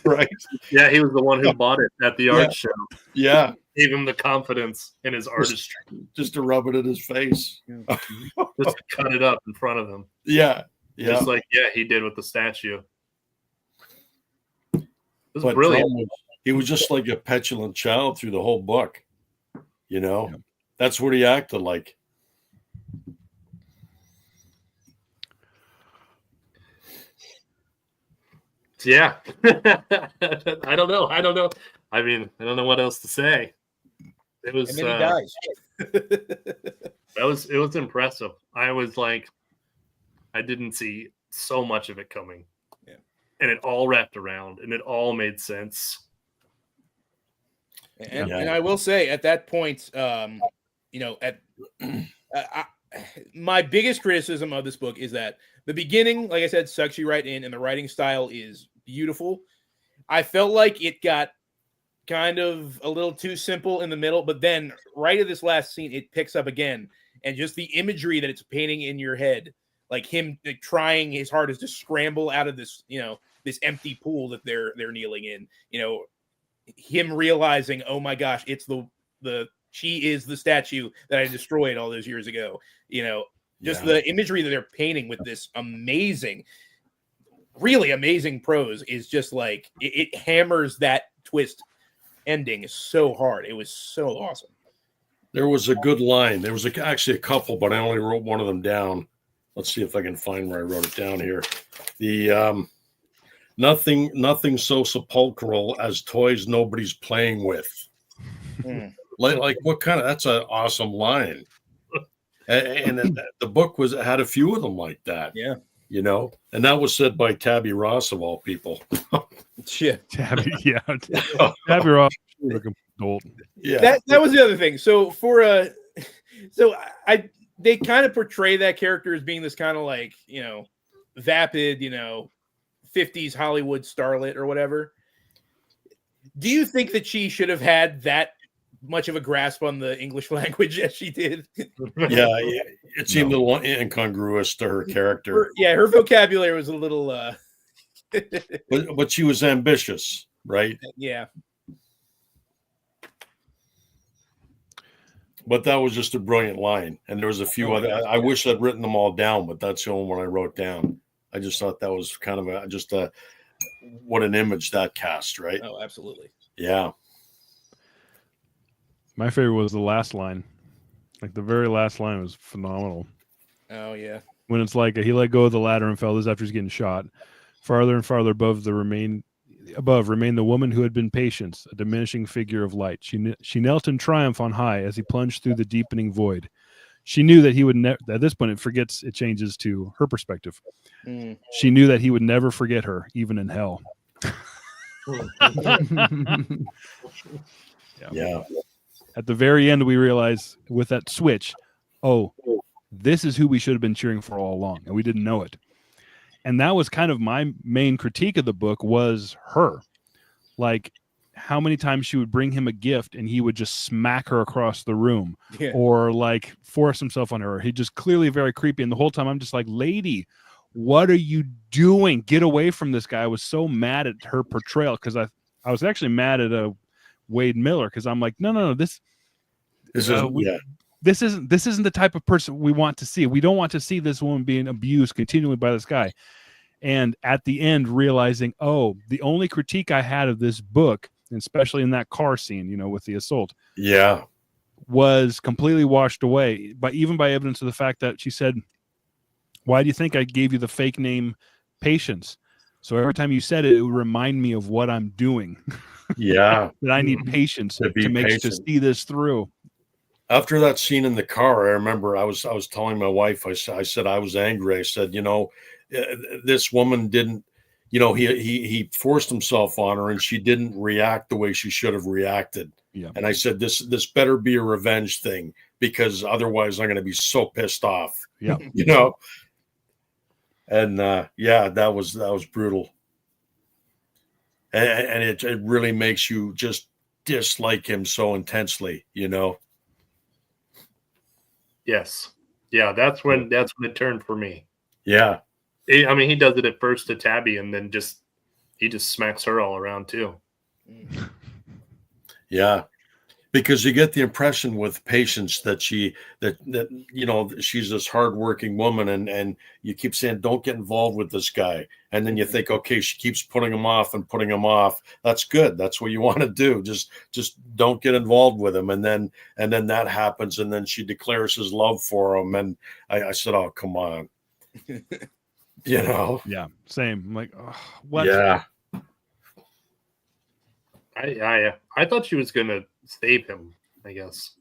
Right. Yeah, he was the one who bought it at the art show. Yeah. Gave him the confidence in his artistry. Just to rub it in his face. Just to cut it up in front of him. Yeah. Yeah. Just like, he did with the statue. It was brilliant. He was just like a petulant child through the whole book. That's what he acted like. Yeah. I don't know. I mean, I don't know what else to say. It was and then he dies. It was impressive. I was like, I didn't see so much of it coming. Yeah. And it all wrapped around and it all made sense. And I will say at that point, my biggest criticism of this book is that the beginning, like I said, sucks you right in, and the writing style is beautiful. I felt like it got kind of a little too simple in the middle, but then right at this last scene, it picks up again, and just the imagery that it's painting in your head, like him trying his hardest to scramble out of this, this empty pool that they're kneeling in, him realizing, oh my gosh, it's she is the statue that I destroyed all those years ago. The imagery that they're painting with this amazing, really amazing prose is just like it hammers that twist ending so hard. It was so awesome. There was a good line. There was actually a couple, but I only wrote one of them down. Let's see if I can find where I wrote it down here. The nothing so sepulchral as toys nobody's playing with. Like what kind of? That's an awesome line. And the book had a few of them like that. Yeah. And that was said by Tabby Ross of all people. Shit. Tabby Ross. Yeah. That was the other thing. So they kind of portray that character as being this kind of like, vapid, 50s Hollywood starlet or whatever. Do you think that she should have had that much of a grasp on the English language as she did? Yeah, it seemed a little incongruous to her character. Her vocabulary was a little but she was ambitious, right? Yeah. But that was just a brilliant line. And there was a few other. I wish I'd written them all down, but that's the only one I wrote down. I just thought that was kind of what an image that cast, right? Oh, absolutely. Yeah. My favorite was the last line. Like the very last line was phenomenal. Oh, yeah. When it's like he let go of the ladder and fell. This after he's getting shot. Farther and farther above remained the woman who had been Patience, a diminishing figure of light. She knelt in triumph on high as he plunged through the deepening void. She knew that he would never. At this point, it changes to her perspective. She knew that he would never forget her, even in hell. Yeah. At the very end, we realize with that switch, oh, this is who we should have been cheering for all along, and we didn't know it. And that was kind of my main critique of the book, was her. Like, how many times she would bring him a gift and he would just smack her across the room, or like force himself on her. He just clearly very creepy. And the whole time I'm just like, lady, what are you doing? Get away from this guy. I was so mad at her portrayal, because I was actually mad at Wade Miller, because I'm like, no, this isn't the type of person we want to see. We don't want to see this woman being abused continually by this guy. And at the end, realizing, oh, the only critique I had of this book, especially in that car scene, you know, with the assault, was completely washed away by evidence of the fact that she said, why do you think I gave you the fake name Patience? So every time you said it, it would remind me of what I'm doing. Yeah. That I need patience to see this through. After that scene in the car, I remember I was telling my wife, I said I was angry. I said, you know, this woman didn't, you know, he forced himself on her and she didn't react the way she should have reacted. Yeah. And I said, this better be a revenge thing, because otherwise I'm going to be so pissed off. Yeah. You know? And that was brutal. And it really makes you just dislike him so intensely, you know? Yes. Yeah, that's when it turned for me. Yeah. I mean, he does it at first to Tabby, and then he just smacks her all around too. Yeah. Because you get the impression with Patience that you know, she's this hardworking woman, and you keep saying, don't get involved with this guy. And then you think, okay, she keeps putting him off. That's good. That's what you want to do. Just don't get involved with him. And then that happens. And then she declares his love for him. And I said, oh, come on. You know? Yeah. Same. I'm like, oh, what? Yeah. I thought she was going to save him, I guess.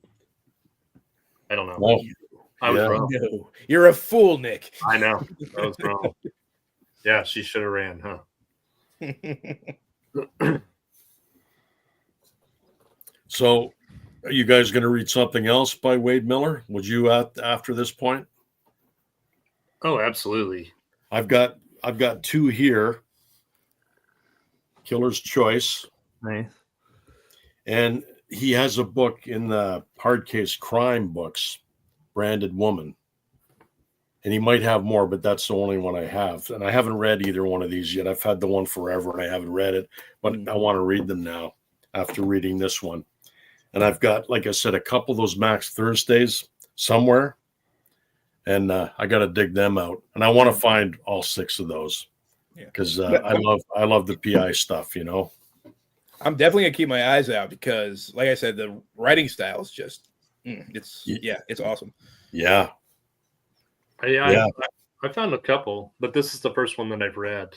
I don't know. Well, I was wrong. No, you're a fool, Nick. I know. I was wrong. Yeah, she should have ran, huh? So, are you guys going to read something else by Wade Miller? Would you after this point? Oh, absolutely. I've got two here. Killer's Choice. Nice. And he has a book in the hard case crime books, Branded Woman. And he might have more, but that's the only one I have. And I haven't read either one of these yet. I've had the one forever and I haven't read it, but I want to read them now after reading this one. And I've got, like I said, a couple of those Max Thursdays somewhere. And I got to dig them out. And I want to find all 6 of those, because I love the PI stuff, you know. I'm definitely gonna keep my eyes out, because, like I said, the writing style is just it's awesome. Yeah. I found a couple, but this is the first one that I've read.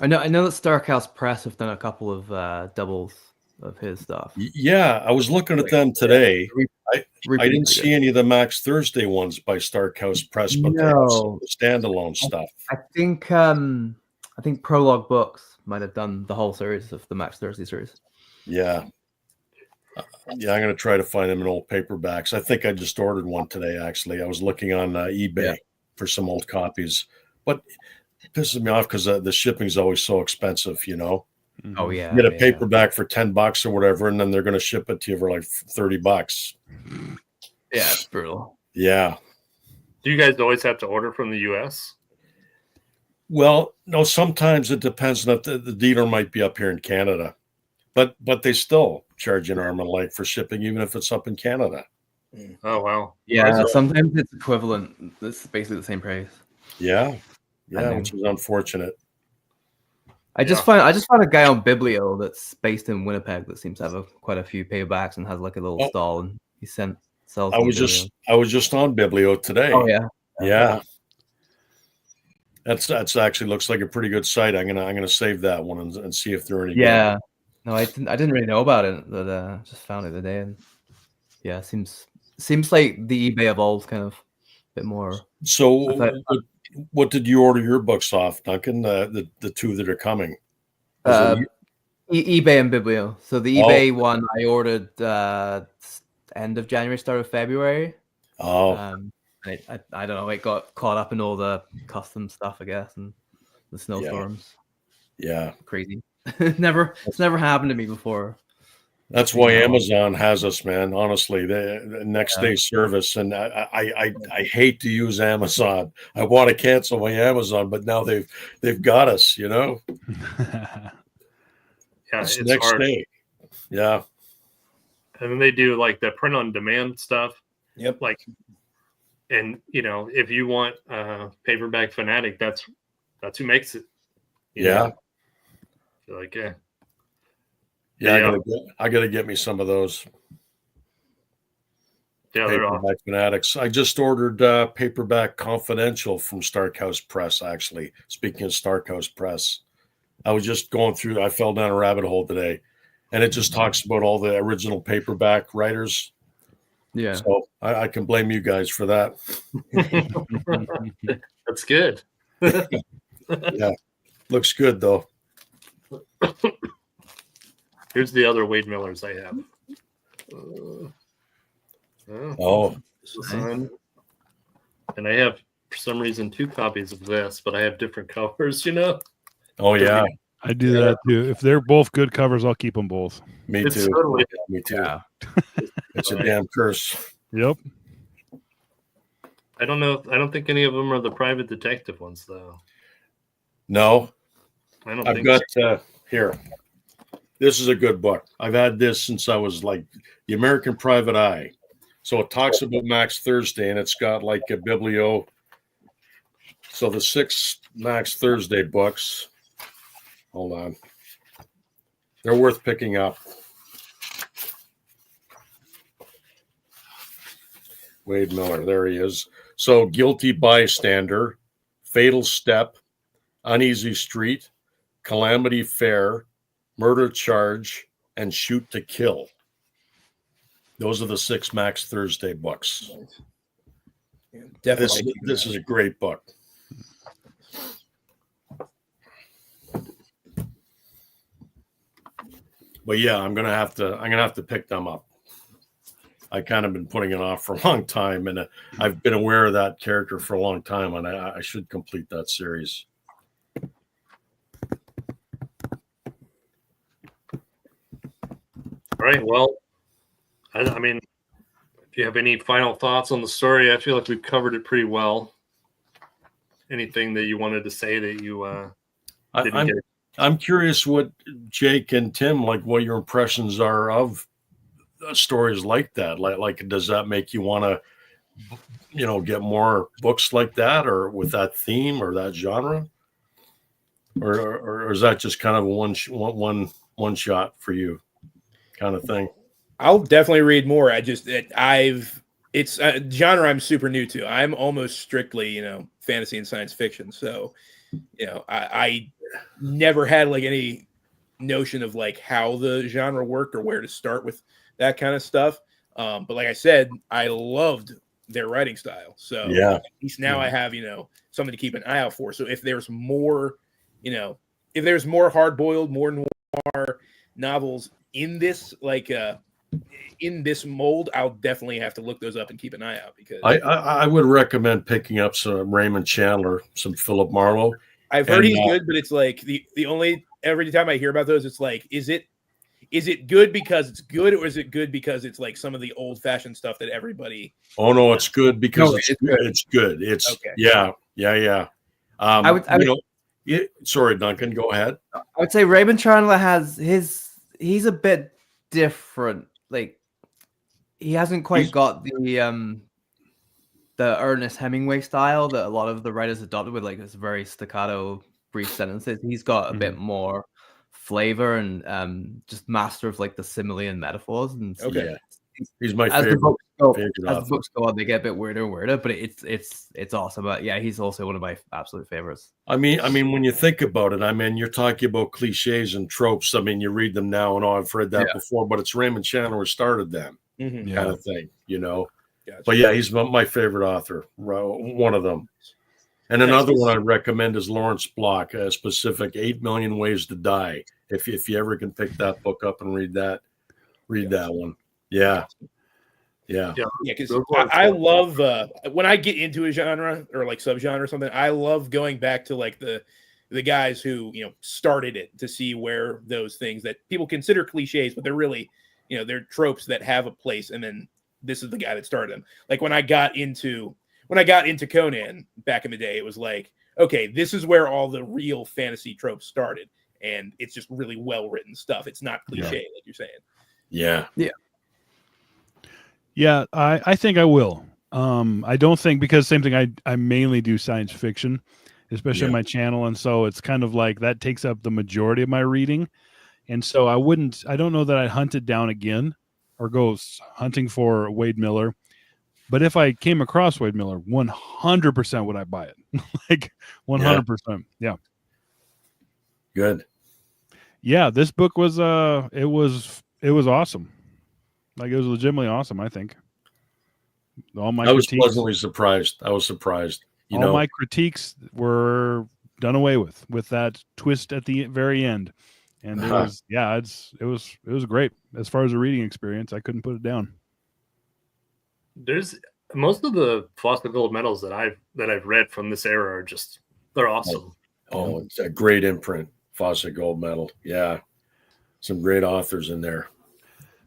I know that Starkhouse Press have done a couple of doubles of his stuff. Yeah, I was looking at them today. I didn't see any of the Max Thursday ones by Starkhouse Press, but they have some standalone stuff. I think Prologue Books might have done the whole series of the Max Thursday series. Yeah. I'm going to try to find them in old paperbacks. I think I just ordered one today, actually. I was looking on eBay for some old copies. But it pisses me off because the shipping's always so expensive, you know? Oh, yeah. You get a paperback for $10 or whatever, and then they're going to ship it to you for like $30. Yeah, it's brutal. Yeah. Do you guys always have to order from the U.S.? Well, no, sometimes it depends on if the dealer might be up here in Canada. But they still charge an arm and a leg for shipping, even if it's up in Canada. Oh, wow. Yeah, sometimes it's equivalent. It's basically the same price. Yeah, which is unfortunate. I just found a guy on Biblio that's based in Winnipeg that seems to have quite a few paperbacks and has like a little stall, and he sells. I was just on Biblio today. Oh yeah. Yeah. That's actually looks like a pretty good site. I'm gonna save that one and see if there are any. Yeah. Good. No, I didn't really know about it, but just found it today, and yeah, it seems seems like the eBay evolved kind of a bit more. So, what did you order your books off, Duncan? The two that are coming. eBay and Biblio. So the eBay one I ordered end of January, start of February. I don't know. It got caught up in all the custom stuff, I guess, and the snowstorms. Yeah, crazy. It's never happened to me before. That's why Amazon has us, man. Honestly, the next day service, and I hate to use Amazon. I want to cancel my Amazon, but now they've got us. You know. Yeah, it's next hard. day. Yeah. And then they do like the print on demand stuff. Yep. Like, and if you want Paperback Fanatic, that's who makes it. Yeah. Like, yeah. Yeah, I gotta get me some of those. Yeah, they're awesome. Paperback Fanatics. I just ordered Paperback Confidential from Starkhouse Press. Actually, speaking of Starkhouse Press, I was just going through. I fell down a rabbit hole today, and it just talks about all the original paperback writers. Yeah, so I can blame you guys for that. That's good. Yeah, looks good though. Here's the other Wade Millers I have. And I have, for some reason, 2 copies of this, but I have different covers, Oh, yeah. I do that too. If they're both good covers, I'll keep them both. Me too. Totally, me too. Yeah. It's a damn curse. Yep. I don't think any of them are the private detective ones, though. No. I've got here. This is a good book. I've had this since I was like the American Private Eye. So it talks about Max Thursday, and it's got like a biblio. So the 6 Max Thursday books. Hold on. They're worth picking up. Wade Miller, there he is. So Guilty Bystander, Fatal Step, Uneasy Street, Calamity Fair, Murder Charge, and Shoot to Kill. Those are the 6 Max Thursday books. Yeah, definitely. This is a great book. But yeah, I'm gonna have to pick them up. I kind of been putting it off for a long time, and I've been aware of that character for a long time, and I should complete that series. All right. Well, I mean, if you have any final thoughts on the story, I feel like we've covered it pretty well. Anything that you wanted to say that you didn't get? I'm curious what Jake and Tim, like, what your impressions are of stories like that. Like, does that make you want to, get more books like that, or with that theme or that genre, or is that just kind of a one shot for you kind of thing? I'll definitely read more. It's a genre I'm super new to. I'm almost strictly, fantasy and science fiction. So, I never had like any notion of like how the genre worked or where to start with that kind of stuff. But like I said, I loved their writing style. So yeah, at least now I have, something to keep an eye out for. So if there's more, if there's more hard-boiled, more noir novels in this, in this mold, I'll definitely have to look those up and keep an eye out, because I would recommend picking up some Raymond Chandler, some Philip Marlowe. I've heard he's good, but it's like the only, every time I hear about those, it's like, is it good because it's good, or is it good because it's like some of the old fashioned stuff that everybody? Oh no, it's good because it's good. It's okay. Yeah. I would sorry, Duncan, go ahead. I would say Raymond Chandler has he's a bit different. Like, he hasn't quite got the Ernest Hemingway style that a lot of the writers adopted, with like this very staccato brief sentences. He's got a bit more flavor and just master of like the simile and metaphors. And he's my favorite. As the books go on, they get a bit weirder and weirder, but it's awesome. But yeah, he's also one of my absolute favorites. I mean, when you think about it, you're talking about cliches and tropes. I mean, you read them now, and I've read that before, but it's Raymond Chandler who started them, kind of thing, Gotcha. But yeah, he's my favorite author, one of them. And another one I'd recommend is Lawrence Block, a specific 8 Million Ways to Die. If you ever can pick that book up and read that one. Yeah. Because I love when I get into a genre or like subgenre or something, I love going back to like the guys who started it to see where those things that people consider cliches, but they're really they're tropes that have a place, and then this is the guy that started them. Like when I got into Conan back in the day, it was like, okay, this is where all the real fantasy tropes started, and it's just really well written stuff. It's not cliche like you're saying. Yeah, I think I will. I don't think, because same thing, I mainly do science fiction, especially on my channel, and so it's kind of like that takes up the majority of my reading. And so I don't know that I'd hunt it down again or go hunting for Wade Miller. But if I came across Wade Miller, 100% would I buy it. Like 100%. Yeah. Good. Yeah, this book was it was awesome. Like it was legitimately awesome, I think. I was pleasantly surprised. I was surprised. All my critiques were done away with that twist at the very end. And it was it was great. As far as a reading experience, I couldn't put it down. There's most of the Foster Gold medals that I've read from this era are they're awesome. Oh, it's a great imprint, Foster Gold medal. Yeah. Some great authors in there.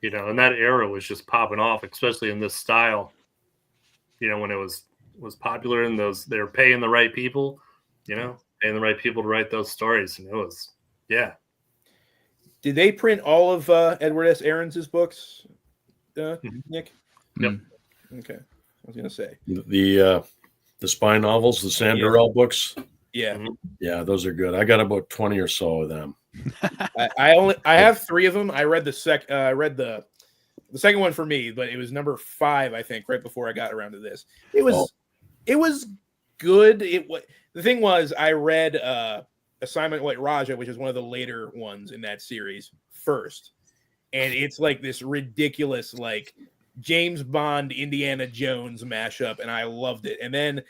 And that era was just popping off, especially in this style. When it was popular, and they were paying the right people, paying the right people to write those stories. And it was, Did they print all of Edward S. Aarons' books, Nick? Yep. Okay. I was going to say. The spy novels, the Sam Durrell books. Yeah. Yeah, those are good. I got about 20 or so of them. I have 3 of them. I read the second one for me, but it was number 5, I think, right before I got around to this. It was good. The thing was, I read Assignment White Raja, which is one of the later ones in that series, first, and it's like this ridiculous like James Bond Indiana Jones mashup, and I loved it. And then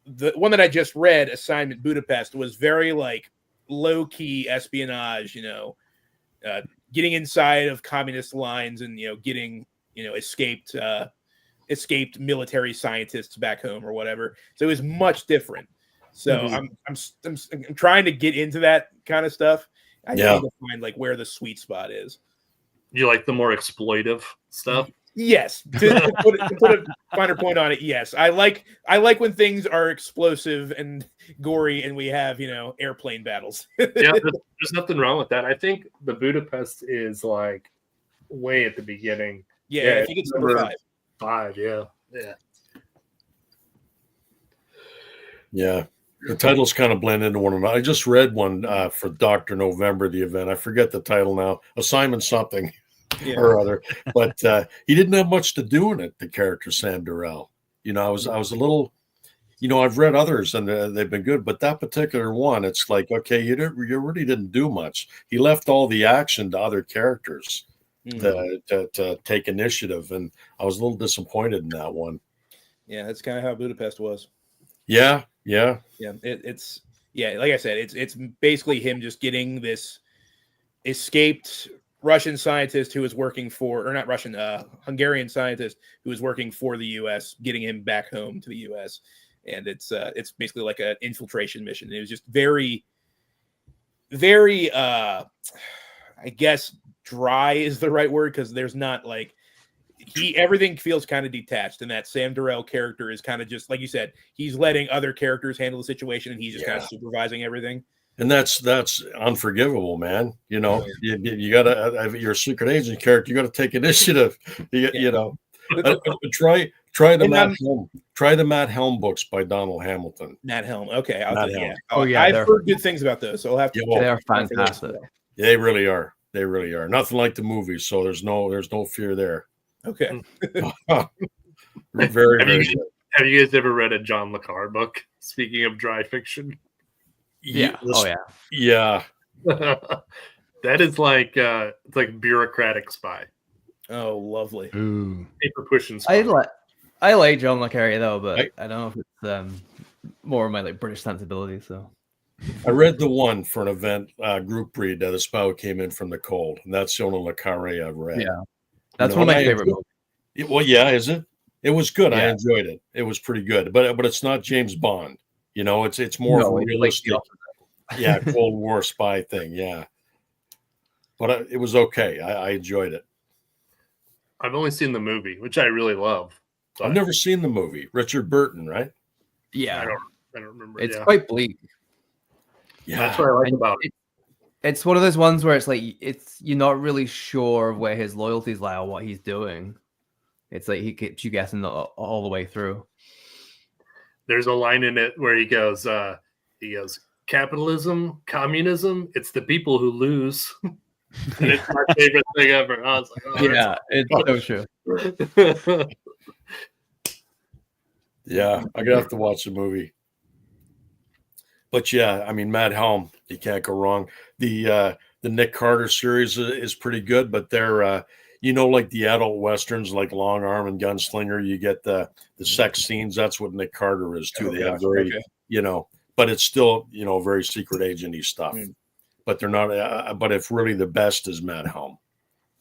the one that I just read, Assignment Budapest, was very like low key espionage, getting inside of communist lines and getting escaped military scientists back home or whatever. So it was much different. So I'm trying to get into that kind of stuff. I need to find like where the sweet spot is. You like the more exploitive stuff? Yes. To put a finer point on it, yes. I like when things are explosive and gory and we have, airplane battles. There's nothing wrong with that. I think the Budapest is like way at the beginning. Yeah, I think it's number 5. 5, yeah. Yeah. The titles kind of blend into one another. I just read one for Dr. November, the event. I forget the title now. Assignment something or other. But he didn't have much to do in it, the character Sam Durrell. I was a little, I've read others and they've been good. But that particular one, it's like, okay, you really didn't do much. He left all the action to other characters to take initiative. And I was a little disappointed in that one. Yeah, that's kind of how Budapest was. Yeah. It's like I said, it's basically him just getting this escaped Russian scientist who is working for, or not Russian, Hungarian scientist who is working for the U.S., getting him back home to the U.S. And it's basically like an infiltration mission. It was just very, very, I guess dry is the right word, because there's not like. Everything feels kind of detached, and that Sam Durrell character is kind of just like you said. He's letting other characters handle the situation, and he's just kind of supervising everything. And that's unforgivable, man. You gotta, you're a secret agent character. You got to take initiative. Try the Matt Helm books by Donald Hamilton. Matt Helm. Okay, I've heard good things about those, so I'll have to. They're fantastic. They really are. Nothing like the movies, so there's no fear there. Okay. Very good. Have you guys ever read a John le Carre book? Speaking of dry fiction. Yeah. Yeah. That is like it's like bureaucratic spy. Oh, lovely. Ooh. Paper pushing spy. I like John le Carre though, but I don't know if it's more of my like British sensibility. So I read the one for an event group read that a spout came in from the cold, and that's the only le Carre I've read. Yeah, that's one of my favorite movies. Well, yeah, is it? It was good. Yeah. I enjoyed it. It was pretty good, but it's not James Bond. It's more of a realistic, Cold War spy thing. Yeah, but it was okay. I enjoyed it. I've only seen the movie, which I really love. I've never seen the movie. Richard Burton, right? Yeah, I don't remember. It's quite bleak. Yeah, that's what I like about it. It's one of those ones where it's like you're not really sure where his loyalties lie or what he's doing. It's like he keeps you guessing all the way through. There's a line in it where he goes, capitalism, communism, it's the people who lose. And it's my favorite thing ever. I was like, oh, it's so true. Yeah, I'm gonna have to watch the movie. But yeah, I mean, Mad Helm, you can't go wrong. The Nick Carter series is pretty good, but they're like the adult westerns like Long Arm and Gunslinger, you get the sex scenes. That's what Nick Carter is too. They have very, but it's still, very secret agenty stuff. But they're not. But if really the best is Mad Helm.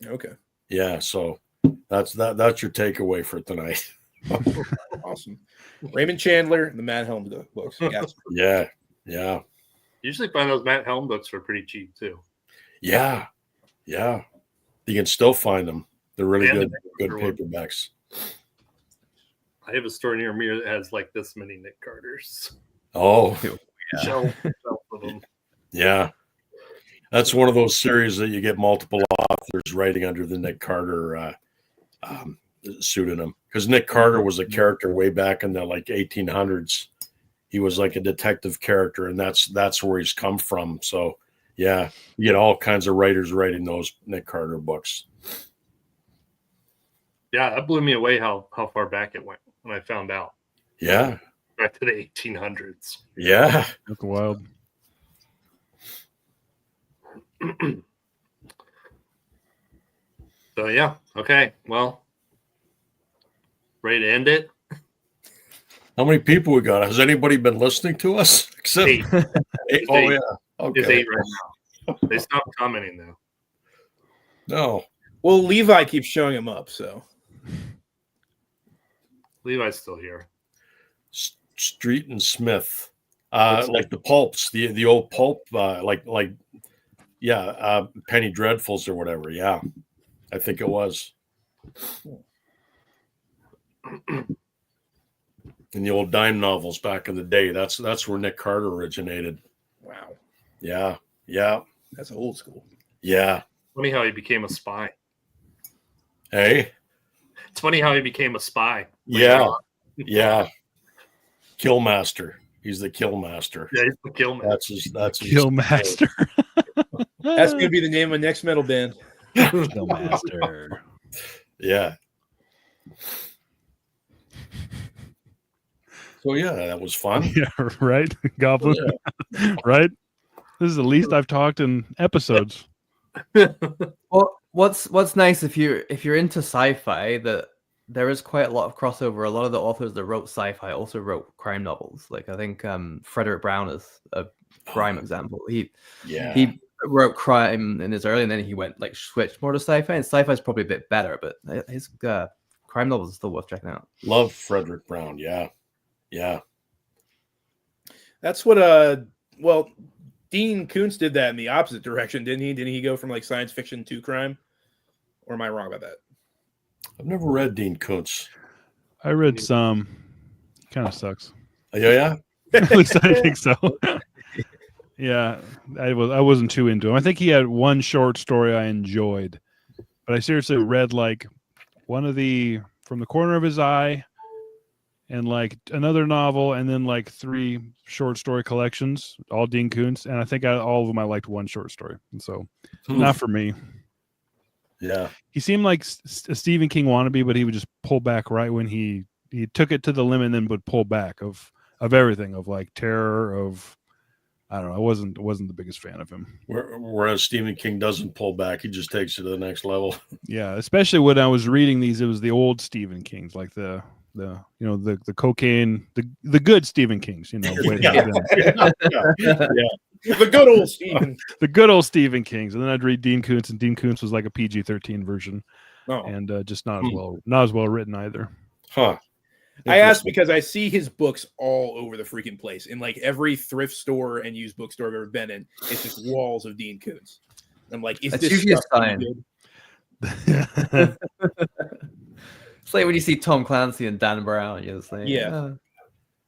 Okay. Yeah. So that's your takeaway for tonight. Awesome. Raymond Chandler, the Mad Helm books. Yeah. Yeah. Usually find those Matt Helm books for pretty cheap too. Yeah. Yeah. You can still find them. They're really good paperbacks. I have a store near me that has like this many Nick Carters. Oh, Shelf of them. Yeah. That's one of those series that you get multiple authors writing under the Nick Carter pseudonym. Because Nick Carter was a character way back in the 1800s. He was like a detective character, and that's where he's come from. So, yeah, you get all kinds of writers writing those Nick Carter books. Yeah, that blew me away how far back it went when I found out. Yeah. Back to the 1800s. Yeah. That's wild. So, yeah. Okay. Well, ready to end it? How many people we got? Has anybody been listening to us? Except 8. Oh, yeah. Okay. It's 8 right now. They stopped commenting, though. No. Well, Levi keeps showing him up, so. Levi's still here. Street and Smith. Like the pulps, the old pulp, Penny Dreadfuls or whatever. Yeah. I think it was. In the old dime novels back in the day. That's where Nick Carter originated. Wow. Yeah. Yeah. That's old school. Yeah. Funny how he became a spy. Hey. It's funny how he became a spy. Yeah. Yeah. Killmaster. He's the Killmaster. Yeah, he's the Killmaster. That's his Killmaster. That's gonna be the name of the next metal band. Killmaster. Yeah. So yeah, that was fun. Yeah, right. Goblin. Yeah. Right. This is the least I've talked in episodes. Well, what's nice if you're into sci-fi, that there is quite a lot of crossover. A lot of the authors that wrote sci-fi also wrote crime novels. Like I think Frederick Brown is a prime example. He wrote crime in his early, and then he went switched more to sci-fi. And sci-fi is probably a bit better, but his crime novels are still worth checking out. Love Frederick Brown. Yeah. Yeah. That's what Dean Koontz did that in the opposite direction, didn't he? Didn't he go from science fiction to crime? Or am I wrong about that? I've never read Dean Koontz. I read some. Kind of sucks. Yeah. At least I think so. Yeah, I wasn't too into him. I think he had one short story I enjoyed, but I seriously read one of the From the Corner of His Eye, and another novel, and then 3 short story collections, all Dean Koontz, and I think all of them I liked one short story, and so not for me. Yeah, he seemed like a Stephen King wannabe, but he would just pull back right when he took it to the limit, and then would pull back of everything, of terror, of I don't know. I wasn't the biggest fan of him. Whereas Stephen King doesn't pull back; he just takes it to the next level. Yeah, especially when I was reading these, it was the old Stephen Kings, like the the cocaine, the good Stephen Kings, way back then. The good old Stephen. The good old Stephen Kings. And then I'd read Dean Koontz, and Dean Koontz was like a PG-13 version, and just not as well written either. Huh. I asked because I see his books all over the freaking place. In like every thrift store and used bookstore I've ever been in, it's just walls of Dean Koontz. I'm like, is That's this usually a stuff sign. good? It's like when you see Tom Clancy and Dan Brown, you're just like, Yeah.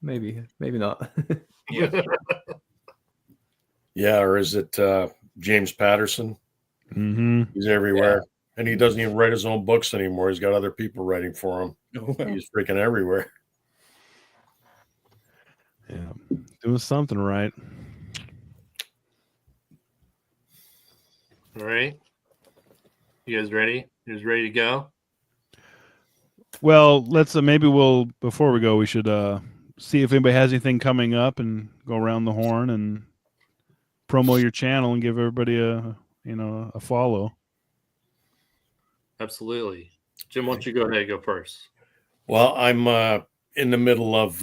Maybe not. Yeah, or is it James Patterson? Mm-hmm. He's everywhere. And he doesn't even write his own books anymore. He's got other people writing for him. He's freaking everywhere. Yeah, doing something right. All right. You guys ready? You guys ready to go? Well, let's before we go, we should see if anybody has anything coming up and go around the horn and promo your channel and give everybody a follow. Absolutely. Jim, why don't you go ahead and go first? Well, I'm in the middle of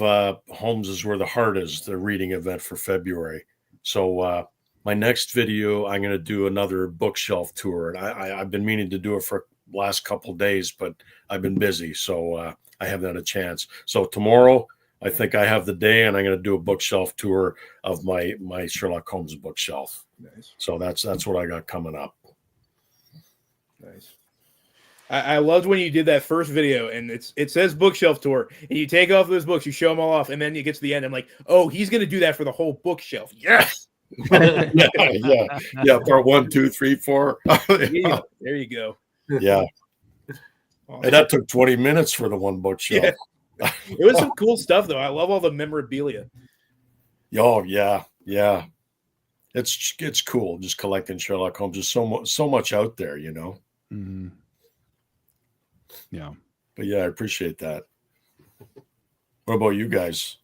Homes is Where the Heart Is, the reading event for February. So my next video, I'm going to do another bookshelf tour. And I've been meaning to do it for the last couple of days, but I've been busy. So I haven't had a chance. So tomorrow, I think I have the day, and I'm going to do a bookshelf tour of my Sherlock Holmes bookshelf. Nice. So that's what I got coming up. Nice. I loved when you did that first video, and it says bookshelf tour, and you take off those books, you show them all off, and then you get to the end. I'm like, oh, he's going to do that for the whole bookshelf. Yes. yeah. Part 1, 2, 3, 4. There you go. Yeah. Awesome. And that took 20 minutes for the one bookshelf. Yeah. It was some cool stuff, though. I love all the memorabilia. Oh, yeah. It's cool just collecting Sherlock Holmes. There's so much out there, Mm-hmm. Yeah. But yeah, I appreciate that. What about you guys?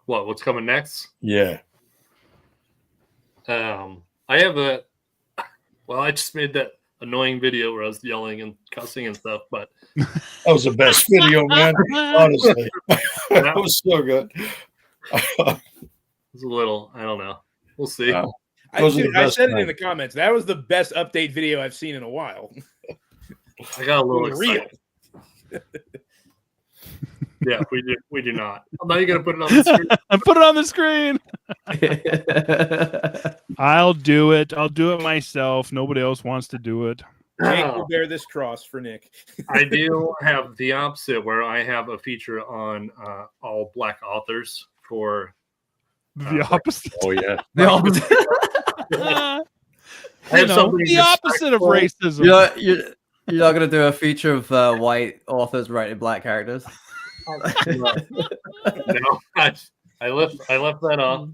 What's coming next? Yeah. I have I just made that annoying video where I was yelling and cussing and stuff, but that was the best video, man. Honestly, that was so good. It's a little, I don't know. We'll see. I said it in the comments. That was the best update video I've seen in a while. I got a little real. Yeah, we do not. Now you're gonna put it on the screen. Put it on the screen. I'll do it. I'll do it myself. Nobody else wants to do it. Jake will bear this cross for Nick. I do have the opposite, where I have a feature on all Black authors for the opposite. Oh yeah, the opposite. The opposite of racism. You're not going to do a feature of white authors writing black characters. No, I left that off.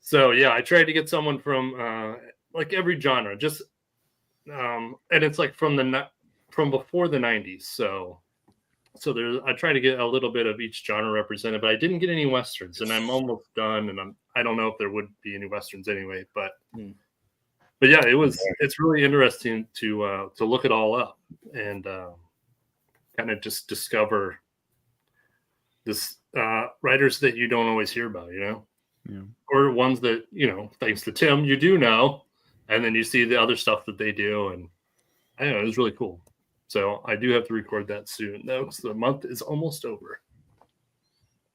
So yeah, I tried to get someone from like every genre, just and it's like from before the 90s. So I try to get a little bit of each genre represented, but I didn't get any westerns, and I'm almost done. And I don't know if there would be any westerns anyway, but yeah, it's really interesting to look it all up and kind of just discover this writers that you don't always hear about, or ones that, thanks to Tim, you do know, and then you see the other stuff that they do, and I don't know, it was really cool. So I do have to record that soon, though, because the month is almost over.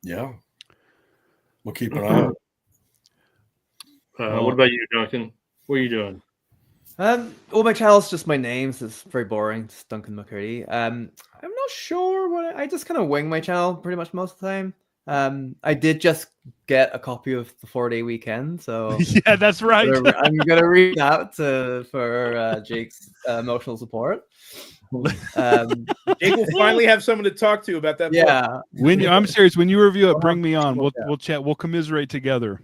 Yeah, we'll keep an eye on it. What about you, Duncan? What are you doing? Well, my channel's just my name, so it's very boring. It's Duncan McCurdy. I'm not sure what I just kind of wing my channel pretty much most of the time. I did just get a copy of the 4-Day Weekend, so yeah, that's right. I'm gonna read that for Jake's emotional support. Jake will finally have someone to talk to about that. Yeah, I'm serious. When you review it, bring me on. We'll chat. We'll commiserate together.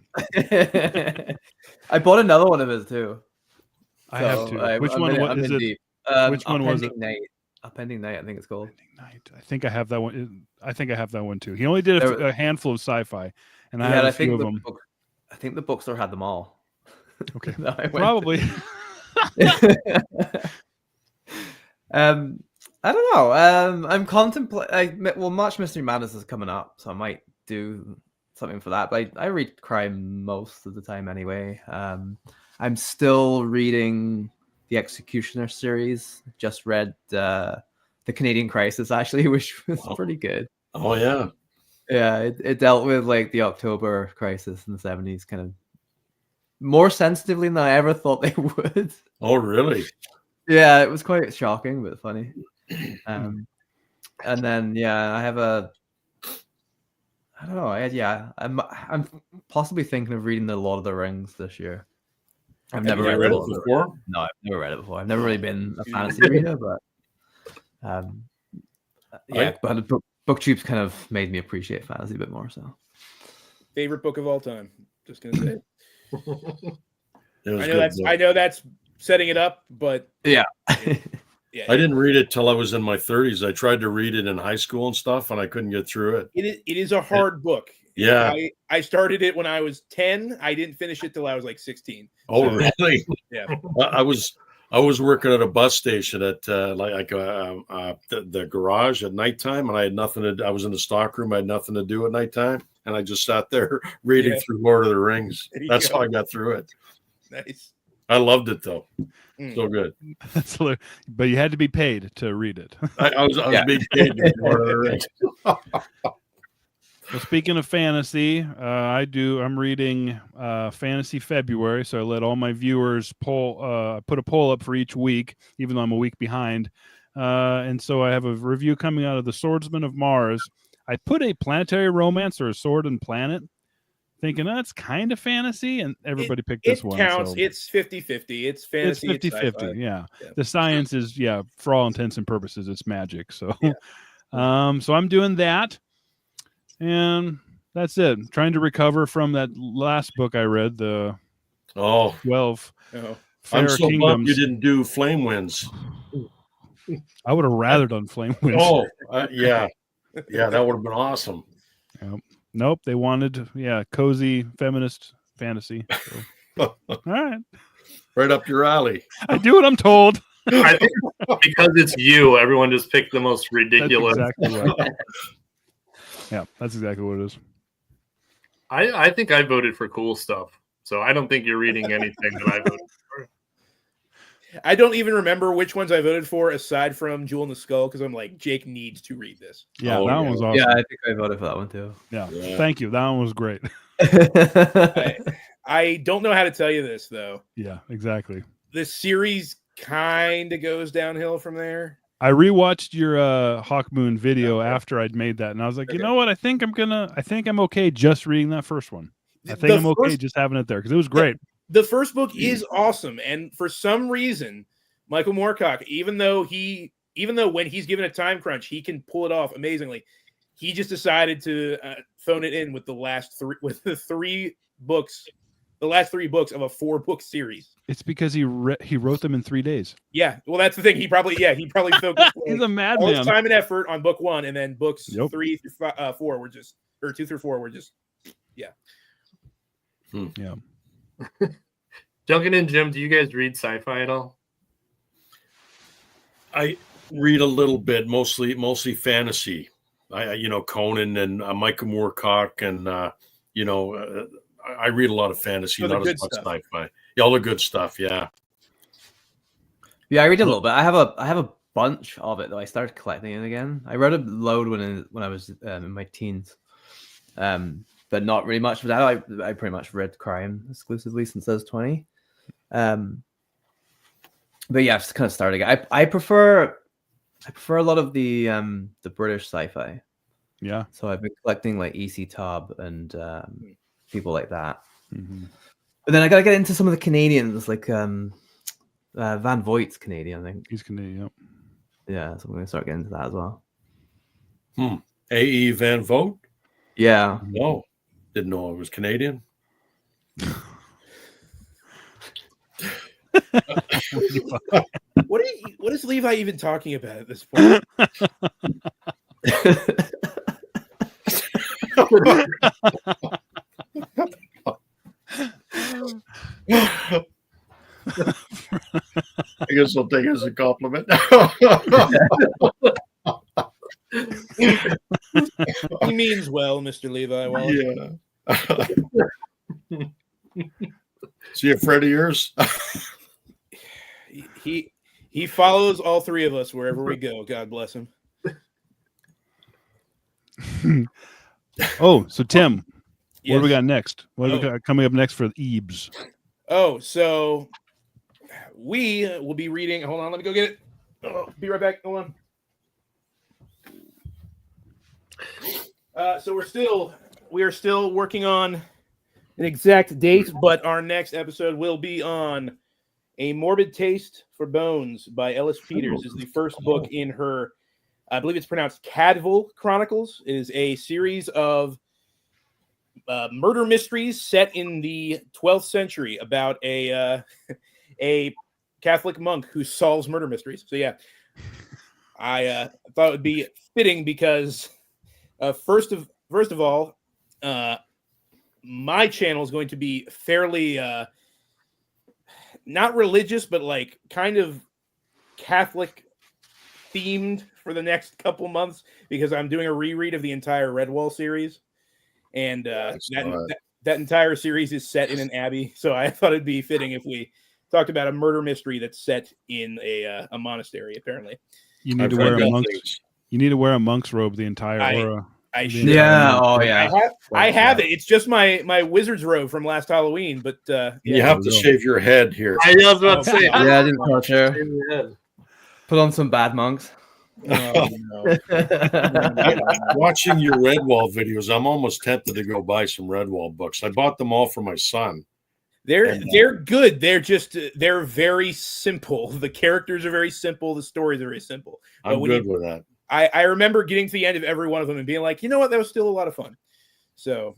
I bought another one of his too. I have to. Which one is it? Which one was it? Appending Night, I think it's called. Night. I think I have that one. I think I have that one too. He only did a handful of sci-fi, and I had a few of them. I think the bookstore had them all. Okay, probably. I don't know. I'm contemplating. Well, March Mystery Madness is coming up, so I might do something for that. But I read crime most of the time anyway. I'm still reading the Executioner series. Just read the Canadian Crisis actually, which was pretty good. Oh yeah, yeah. It dealt with like the October crisis in the 70s, kind of more sensitively than I ever thought they would. oh really? Yeah, it was quite shocking but funny. And then I have a. I don't know. I'm possibly thinking of reading the Lord of the Rings this year. I've never read it before. No, I've never read it before. I've never really been a fantasy reader, but but BookTube's kind of made me appreciate fantasy a bit more. So, favorite book of all time. Just gonna say. I I know that's setting it up, but yeah. Yeah, I didn't read it till I was in my 30s. I tried to read it in high school and stuff, and I couldn't get through it. It is a hard book. Yeah. I started it when I was 10. I didn't finish it till I was like 16. Oh, really? Yeah. I was working at a bus station at the garage at nighttime, and I had nothing to. I was in the stockroom. I had nothing to do at nighttime, and I just sat there reading through Lord of the Rings. That's how I got through it. Nice. I loved it though. So good. But you had to be paid to read it. I was being paid to read Lord of the Rings. Well, speaking of fantasy, I'm reading Fantasy February, so I let all my viewers put a poll up for each week, even though I'm a week behind. And so I have a review coming out of The Swordsman of Mars. I put a planetary romance or a sword and planet, thinking that's kind of fantasy, and everybody picked this one. It counts. So. It's 50-50. It's fantasy. It's 50-50, yeah. The science is, for all intents and purposes, it's magic. So, so I'm doing that. And that's it. I'm trying to recover from that last book I read, the 12 I'm so bummed you didn't do Flame Winds. I would have rather done Flame Winds. Yeah, that would have been awesome. Yep. Nope, they wanted cozy feminist fantasy. So. All right, right up your alley. I do what I'm told. I think because it's you, everyone just picked the most ridiculous. That's exactly right. Yeah, that's exactly what it is. I think I voted for cool stuff, so I don't think you're reading anything that I voted for. I don't even remember which ones I voted for aside from Jewel in the Skull, because I'm like, Jake needs to read this. Yeah, that one was awesome. Yeah, I think I voted for that one too. Yeah. Thank you. That one was great. I don't know how to tell you this though. Yeah, exactly. The series kind of goes downhill from there. I rewatched your Hawkmoon video after I'd made that, and I was like, you know what? I think I'm okay just reading that first one. I think I'm okay just having it there because it was great. The first book is awesome, and for some reason, Michael Moorcock, even though when he's given a time crunch, he can pull it off amazingly. He just decided to phone it in with the last three books of a 4-book series. It's because he wrote them in 3 days. Yeah, well, that's the thing. He probably focused he's a madman. All his time and effort on book 1, and then books 3 through 4 were just, or 2 through 4 were just, Yeah. Duncan and Jim, do you guys read sci-fi at all? I read a little bit, mostly fantasy. Conan and Michael Moorcock, and I read a lot of fantasy, not as much sci-fi. Yeah, all the good stuff. Yeah. Yeah, I read a little bit. I have a bunch of it though. I started collecting it again. I read a load when I was in my teens, but not really much of that. I pretty much read crime exclusively since I was 20. But yeah, I've just kind of started again. I prefer a lot of the British sci-fi. Yeah. So I've been collecting like E.C. Tubb and people like that. Mm-hmm. But then I gotta get into some of the Canadians, like Van Voigt's Canadian, I think. He's Canadian, yep. Yeah, so I'm gonna start getting into that as well. A.E. Van Vogt? Yeah. No. Didn't know it was Canadian. What is Levi even talking about at this point? I guess I'll take it as a compliment. He means well, Mr. Levi. Well, yeah. Is he a friend of yours? he follows all three of us wherever we go. God bless him. Oh, so Tim, Yes. what do we got next? What do we got coming up next for EEBS? Oh, so we will be reading. Hold on, let me go get it. Oh, be right back. Hold on. So we are still working on an exact date, but our next episode will be on A Morbid Taste for Bones by Ellis Peters. This is the first book in her, I believe it's pronounced Cadville Chronicles. It is a series of murder mysteries set in the 12th century about a Catholic monk who solves murder mysteries. So yeah, I thought it would be fitting because first of all, my channel is going to be fairly not religious, but like kind of Catholic themed for the next couple months because I'm doing a reread of the entire Redwall series. And that entire series is set in an abbey. So I thought it'd be fitting if we talked about a murder mystery that's set in a monastery, apparently. You need to wear a monk's. You need to wear a monk's robe the entire. I should. Yeah. Oh yeah. I have it. It's just my wizard's robe from last Halloween. But you have to shave your head here. I was about to say. Yeah, I didn't touch her. Put on some bad monks. Oh, no. Watching your Redwall videos, I'm almost tempted to go buy some Redwall books. I bought them all for my son. They're good. They're very simple. The characters are very simple. The stories are very simple. But I'm good with that. I remember getting to the end of every one of them and being like, you know what, that was still a lot of fun. So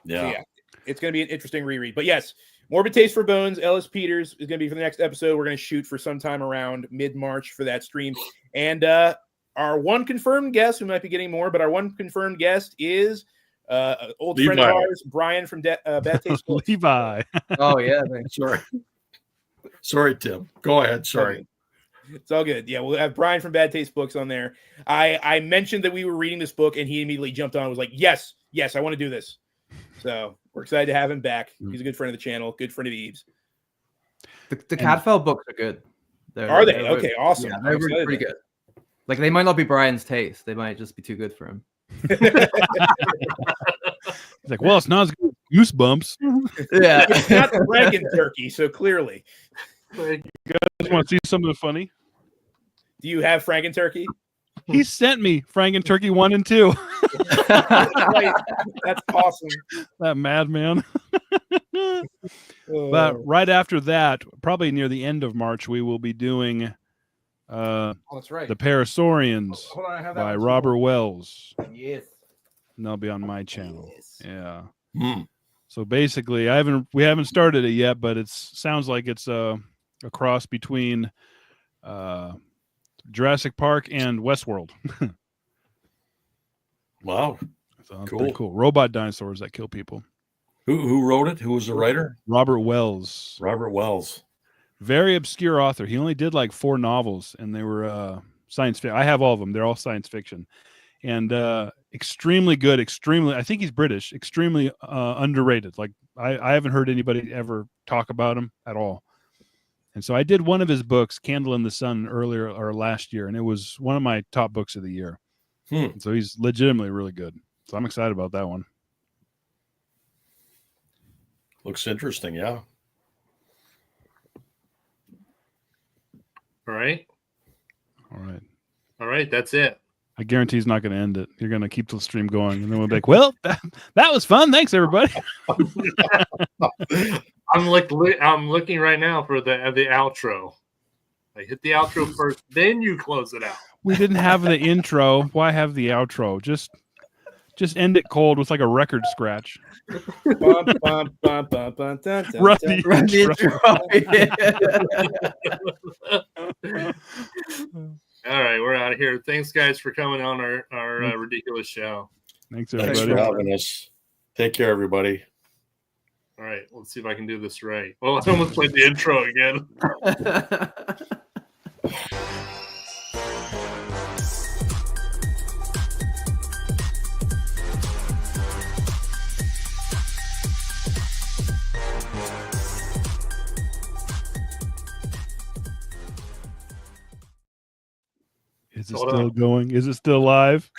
yeah, it's going to be an interesting reread. But yes, Morbid Taste for Bones, Ellis Peters is going to be for the next episode. We're going to shoot for sometime around mid-March for that stream. And our one confirmed guest, we might be getting more, but our one confirmed guest is old Levi. friend of ours, Brian from Bad Taste Books. Levi. Oh yeah, thanks. Sorry, Tim. Go ahead. Sorry. It's all good. Yeah, we'll have Brian from Bad Taste Books on there. I mentioned that we were reading this book, and he immediately jumped on and was like, yes, I want to do this. So we're excited to have him back. He's a good friend of the channel, good friend of EEBS. The Cadville books are good. Are they? Okay, awesome. Yeah, they're really pretty good. Like they might not be Brian's taste. They might just be too good for him. He's like, well, it's not as good as Goosebumps. Yeah. It's not Franken turkey, so clearly. You guys want to see something funny? Do you have Franken turkey? He sent me Franken Turkey 1 and 2. That's awesome. That madman. But right after that, probably near the end of March, we will be doing that's right. The Parasaurians by Robert Wells. Yes. And that'll be on my channel. Yes. Yeah. Mm. So basically, we haven't started it yet, but it sounds like it's a cross between Jurassic Park and Westworld. Wow. So pretty cool. Robot dinosaurs that kill people. Who wrote it? Who was the writer? Robert Wells. Robert Wells. Very obscure author. He only did like 4 novels, and they were science fiction. I have all of them. They're all science fiction. And extremely good, I think he's British, extremely underrated. Like I haven't heard anybody ever talk about him at all. And so I did one of his books, Candle in the Sun, earlier or last year, and it was one of my top books of the year. So he's legitimately really good. So I'm excited about that one. Looks interesting, yeah. All right. All right. That's it. I guarantee he's not going to end it. You're going to keep the stream going, and then we'll be like, "Well, that was fun. Thanks, everybody." I'm looking right now for the outro. I hit the outro first, then you close it out. We didn't have the intro. Why have the outro? Just end it cold with like a record scratch. Bum, bum, bum, bum, bum, dun, dun, Run dun. the All right, we're out of here. Thanks, guys, for coming on our ridiculous show. Thanks, Thanks everybody. for having us. Take care, everybody. All right, let's see if I can do this right. Well, I almost played the intro again. Is it Hold still on. going? Is it still live?